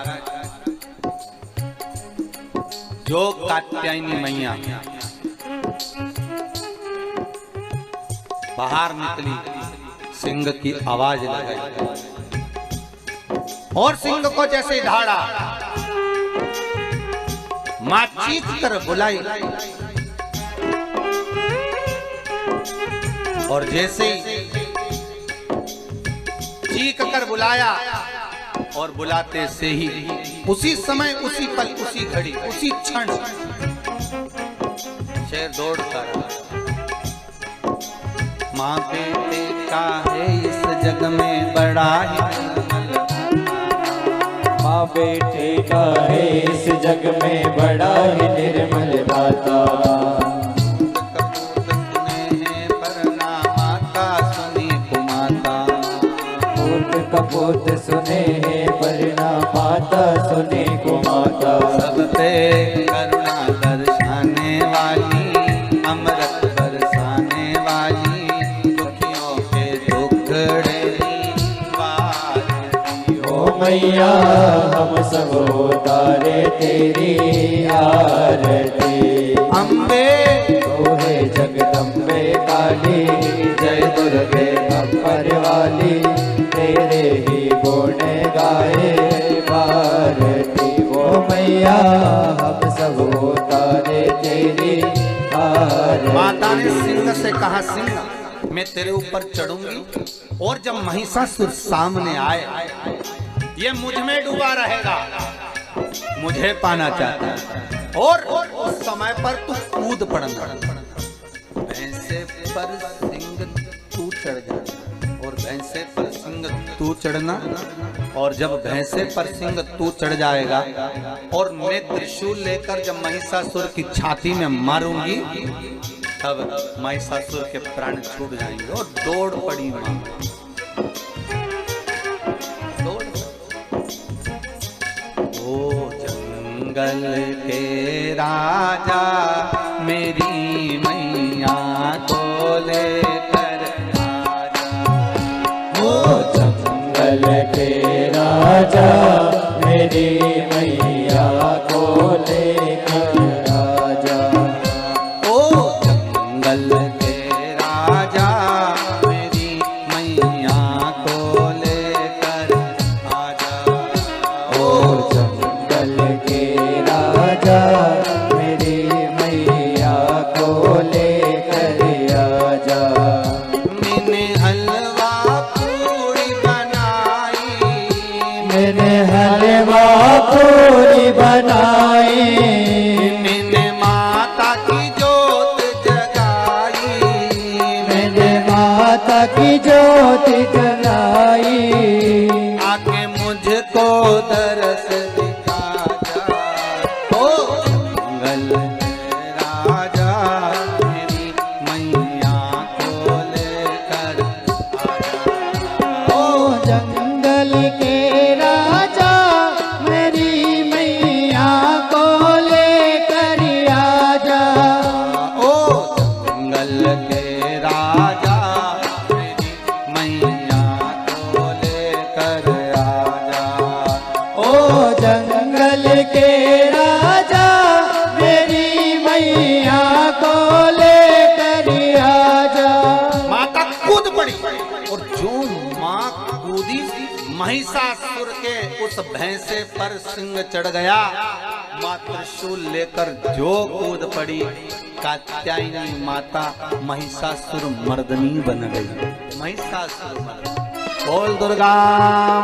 जो कात्यायनी मैया बाहर निकली, सिंह की आवाज लगाई और सिंह को जैसे धाड़ा, मां चीख कर बुलाई और जैसे ही चीख कर बुलाया और बुलाते से ही उसी समय, उसी पल, उसी घड़ी, उसी क्षण शेर दौड़ कर माँ बेटे का है इस जग में बड़ा ही, माँ बेटे का है इस जग में बड़ा ही निर्मल दाता। कपूत सुने हैं परना माता, सुने को माता। सब पे करुणा दर्शाने वाली, अमृत बरसाने वाली, दुखियों के दुखड़े वाली। ओ मैया हम सब उतारे तेरी आरती। अम्बे तो है जगदम्बे काली, जय दुर्गे अम्बर वाली, तेरे ही गुण गाए भारती। ओ मैया हम सब उतारे तेरी आरती। माता ने सिंह से कहा, सिंह मैं तेरे ऊपर चढ़ूंगी और जब महिषासुर सामने आए, ये मुझ में डूबा रहेगा, मुझे पाना चाहता है और उस समय पर तू कूद पड़ना, भैंसे पर सिंह तू चढ़ जाना और भैंसे पर सिंह तू चढ़ना। और जब भैंसे पर सिंह तू चढ़ जाएगा और मैं त्रिशूल लेकर जब महिषासुर की छाती में मारूंगी, तब महिषासुर के प्राण छूट जाएंगे। और दौड़ पड़ी मां, ओ जंगल के राजा मेरी मैया को लेकर आजा। ओ जंगल के राजा मेरी मैया को लेकर आजा। ओ जंगल के राजा मेरी मैया को लेकर आजा। ओ जंगल के राजा मेरी मैया को लेकर आजा। मैंने हलवा पूरी बनाई, मैंने हलवा पूरी बनाई। मैंने माता की जोत जगाई, मैंने माता की ज्योत जलाई। आके मुझको दरस दिखा जा। ओ जंगल के राजा मेरी मैया को लेकर आजा। ओ जंगल के राजा मेरी मैया को लेकर आजा। ओ जंगल के राजा मेरी मैया को लेकर आजा। ओ जंगल के राजा मेरी मैया को लेकर आजा। माता कूद पड़ी और जो मां कूदी, महिषासुर के उस भैंसे पर सिंह चढ़ गया। मां त्रिशूल लेकर जो कूद पड़ी, कात्यायनी माता महिषासुर मर्दनी बन गई। महिषासुर मर्दनी। बोल दुर्गा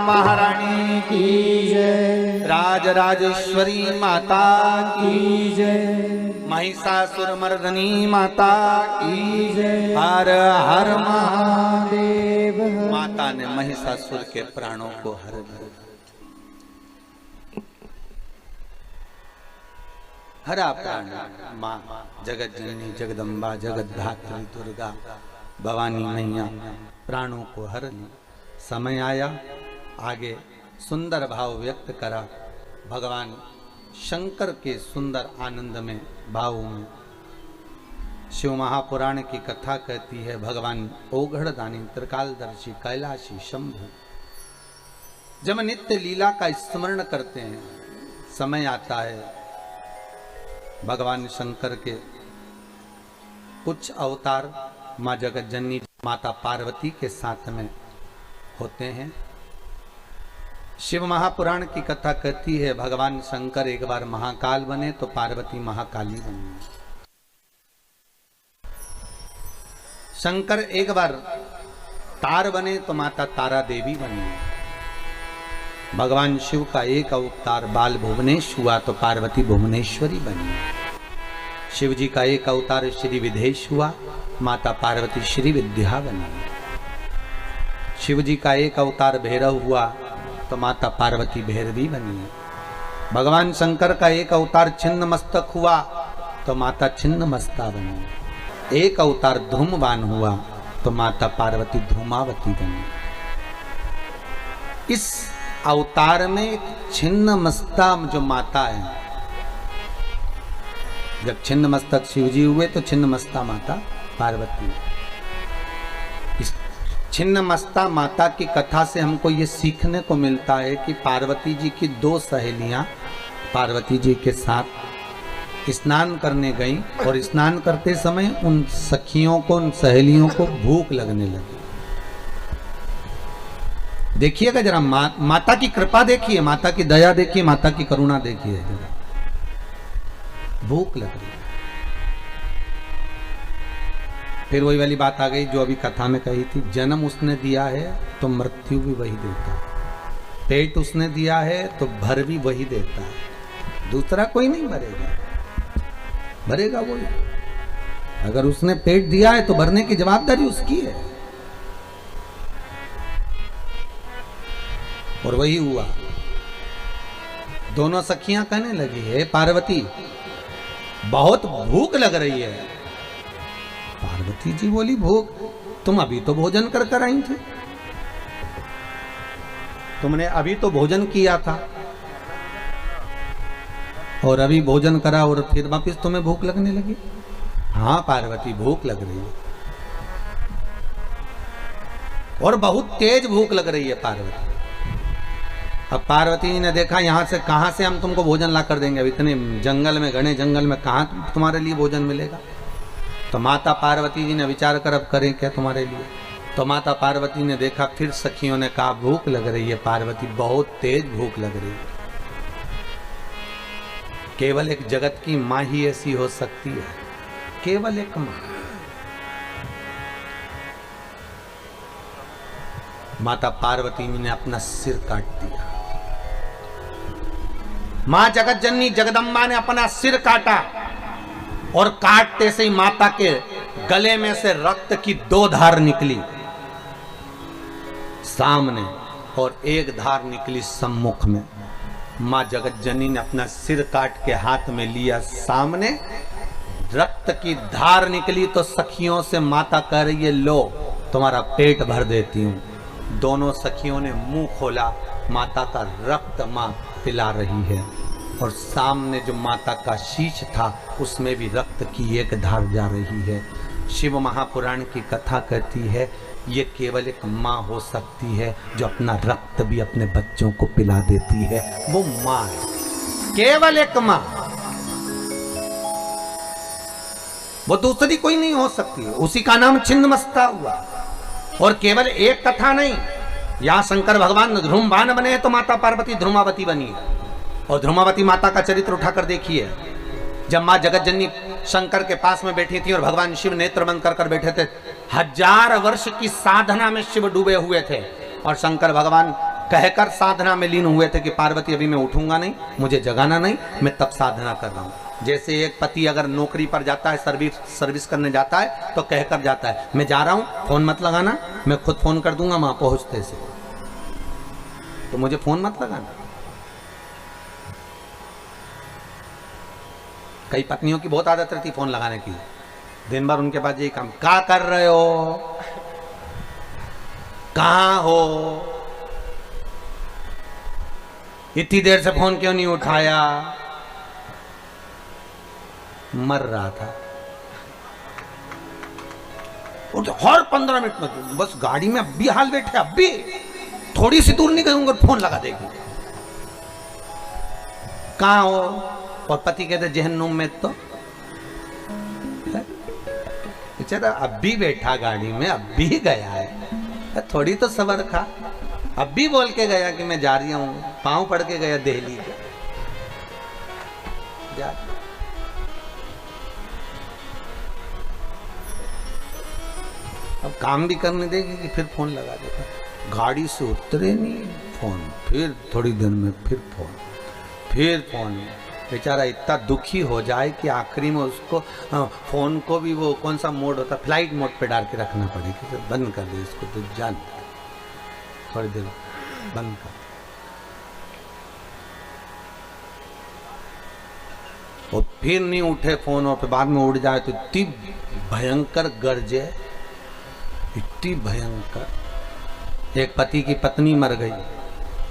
महारानी की जय, राज राजेश्वरी माता की, की जय, महिषासुर मर्दनी माता की जय। हर हर महादेव माता ने महिषासुर के प्राणों को हर दिया। हरा प्राण मां जगत जननी जगदम्बा जगद्धात्री दुर्गा भवानी मैया प्राणों को हर ली। समय आया, आगे सुंदर भाव व्यक्त करा भगवान शंकर के सुंदर आनंद में भाव में। शिव महापुराण की कथा कहती है, भगवान ओघड़दानी त्रिकालदर्शी कैलाशी शंभु जब नित्य लीला का स्मरण करते हैं, समय आता है भगवान शंकर के कुछ अवतार मां जगत जननी माता पार्वती के साथ में होते हैं। शिव महापुराण की कथा कहती है भगवान शंकर एक बार महाकाल बने तो पार्वती महाकाली बनी। शंकर एक बार तार बने तो माता तारा देवी बनी। भगवान शिव का एक अवतार बाल भुवनेश हुआ तो पार्वती भुवनेश्वरी बनी। शिव जी का एक अवतार श्री विदेश हुआ, माता पार्वती श्री विद्या बनी। शिव जी का एक अवतार भैरव हुआ तो माता पार्वती भैरवी बनी। भगवान शंकर का एक अवतार छिन्न मस्तक हुआ तो माता छिन्न मस्ता बनी। एक अवतार धूमवान हुआ तो माता पार्वती धूमावती बनी। इस अवतार में छिन्न मस्ता जो माता है, जब छिन्न मस्तक शिव जी हुए तो छिन्न मस्ता माता पार्वती। इस छिन्न मस्ता माता की कथा से हमको ये सीखने को मिलता है कि पार्वती जी की दो सहेलियां पार्वती जी के साथ स्नान करने गई और स्नान करते समय उन सखियों को, उन सहेलियों को भूख लगने लगी। देखिएगा जरा माता की कृपा देखिए, माता की दया देखिए, माता की करुणा देखिए जरा। भूख लग रही। फिर वही वाली बात आ गई जो अभी कथा में कही थी, जन्म उसने दिया है तो मृत्यु भी वही देता है। पेट उसने दिया है तो भर भी वही देता है, दूसरा कोई नहीं भरेगा, भरेगा वही। अगर उसने पेट दिया है तो भरने की जवाबदारी उसकी है। और वही हुआ। दोनों सखियां कहने लगी है पार्वती बहुत भूख लग रही है। पार्वती जी बोली भूख? तुम अभी तो भोजन कर कर आई थी, तुमने अभी तो भोजन किया था और अभी भोजन करा और फिर वापिस तुम्हें भूख लगने लगी? हाँ पार्वती भूख लग रही है और बहुत तेज भूख लग रही है पार्वती। अब पार्वती जी ने देखा यहाँ से कहाँ से हम तुमको भोजन ला कर देंगे, अब इतने जंगल में, घने जंगल में कहाँ तुम्हारे लिए भोजन मिलेगा। तो माता पार्वती जी ने विचार कर अब करें क्या तुम्हारे लिए। तो माता पार्वती ने देखा, फिर सखियों ने कहा भूख लग रही है पार्वती, बहुत तेज भूख लग रही है। केवल एक जगत की माँ ही ऐसी हो सकती है, केवल एक माँ। माता पार्वती ने अपना सिर काट दिया। मां जगत जननी जगदम्बा ने अपना सिर काटा और काटते से ही माता के गले में से रक्त की दो धार निकली सामने और एक धार निकली सम्मुख में। मां जगत जननी ने अपना सिर काट के हाथ में लिया सामने, रक्त की धार निकली तो सखियों से माता कह रही है लो तुम्हारा पेट भर देती हूं। दोनों सखियों ने मुंह खोला, माता का रक्त मां पिला रही है और सामने जो माता का शीश था उसमें भी रक्त की एक धार जा रही है। शिव महापुराण की कथा कहती है ये केवल एक माँ हो सकती है जो अपना रक्त भी अपने बच्चों को पिला देती है, वो माँ है, केवल एक माँ, वो दूसरी कोई नहीं हो सकती। उसी का नाम छिन्नमस्ता हुआ। और केवल एक कथा नहीं, यहां शंकर भगवान ध्रुमवान बने तो माता पार्वती ध्रुमावती बनी है। और ध्रुमावती माता का चरित्र उठाकर देखिए, जब मां जगत जननी शंकर के पास में बैठी थी और भगवान शिव नेत्र बंद कर बैठे थे, 1000 वर्ष की साधना में शिव डूबे हुए थे और शंकर भगवान कहकर साधना में लीन हुए थे कि पार्वती अभी मैं उठूंगा नहीं, मुझे जगाना नहीं, मैं तब साधना कर रहा हूं। जैसे एक पति अगर नौकरी पर जाता है, सर्विस करने जाता है तो कहकर जाता है मैं जा रहा हूं, फोन मत लगाना, मैं खुद फोन कर दूंगा वहां पहुंचते से, तो मुझे फोन मत लगाना। कई पत्नियों की बहुत आदत रहती फोन लगाने की, दिन भर उनके पास यही काम, क्या कर रहे हो, कहां हो, इतनी देर से फोन क्यों नहीं उठाया। मर रहा था और तो हर 15 मिनट में बस गाड़ी में अब भी हाल बैठे, अब भी थोड़ी सी दूर नहीं गए फोन लगा देगी, कहां हो। और पति कहते जहन्नुम में, तो बेचारा अब भी बैठा गाड़ी में, अब भी गया है, थोड़ी तो सबर खा। अब भी बोल के गया कि मैं जा रही हूँ, पाँव पड़ के गया दिल्ली का जा। अब काम भी करने देगी कि फिर फोन लगा देगा। गाड़ी से उतरे नहीं, फोन, फिर थोड़ी देर में फिर फोन। बेचारा इतना दुखी हो जाए कि आखिरी में उसको फोन को भी वो कौन सा मोड होता है, फ्लाइट मोड पे डाल के रखना पड़ेगा। तो बंद कर दे इसको, तो जान थोड़ी देर बंद कर। और फिर नहीं उठे फोन, और फिर बाद में उड़ जाए तो इतनी भयंकर गरजे, इतनी भयंकर। एक पति की पत्नी मर गई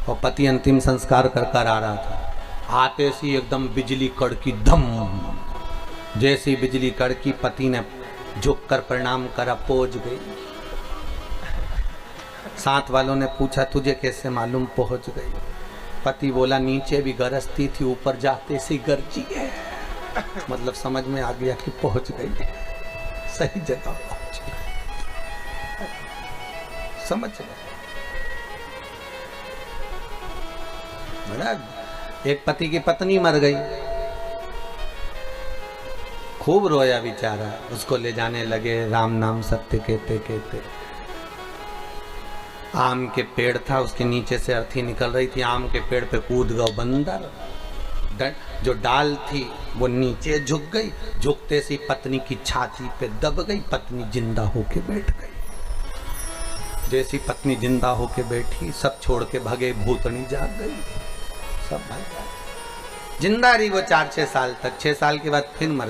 और पति अंतिम संस्कार कर आ रहा था। आते सी एकदम बिजली कड़की, धम। जैसी बिजली कड़की, पति ने झुक कर प्रणाम करा, पहुंच गई। साथ वालों ने पूछा तुझे कैसे मालूम पहुंच गई? पति बोला नीचे भी गरजती थी, ऊपर जाते सी गरजी है। मतलब समझ में आ गया कि पहुंच गई, सही जगह पहुंच गई, समझ गए। बड़ा एक पति की पत्नी मर गई, खूब रोया बेचारा। उसको ले जाने लगे, राम नाम सत्य कहते कहते। आम के पेड़ था, उसके नीचे से अर्थी निकल रही थी। आम के पेड़ पे कूद गया बंदर, जो डाल थी वो नीचे झुक गई। झुकते सी पत्नी की छाती पे दब गई, पत्नी जिंदा होके बैठ गई। जैसी पत्नी जिंदा होके बैठी, सब छोड़ के भगे, भूतनी जाग गई, सब भाग गए। जिंदा रही वो 4-6 साल तक। 6 साल के बाद फिर मर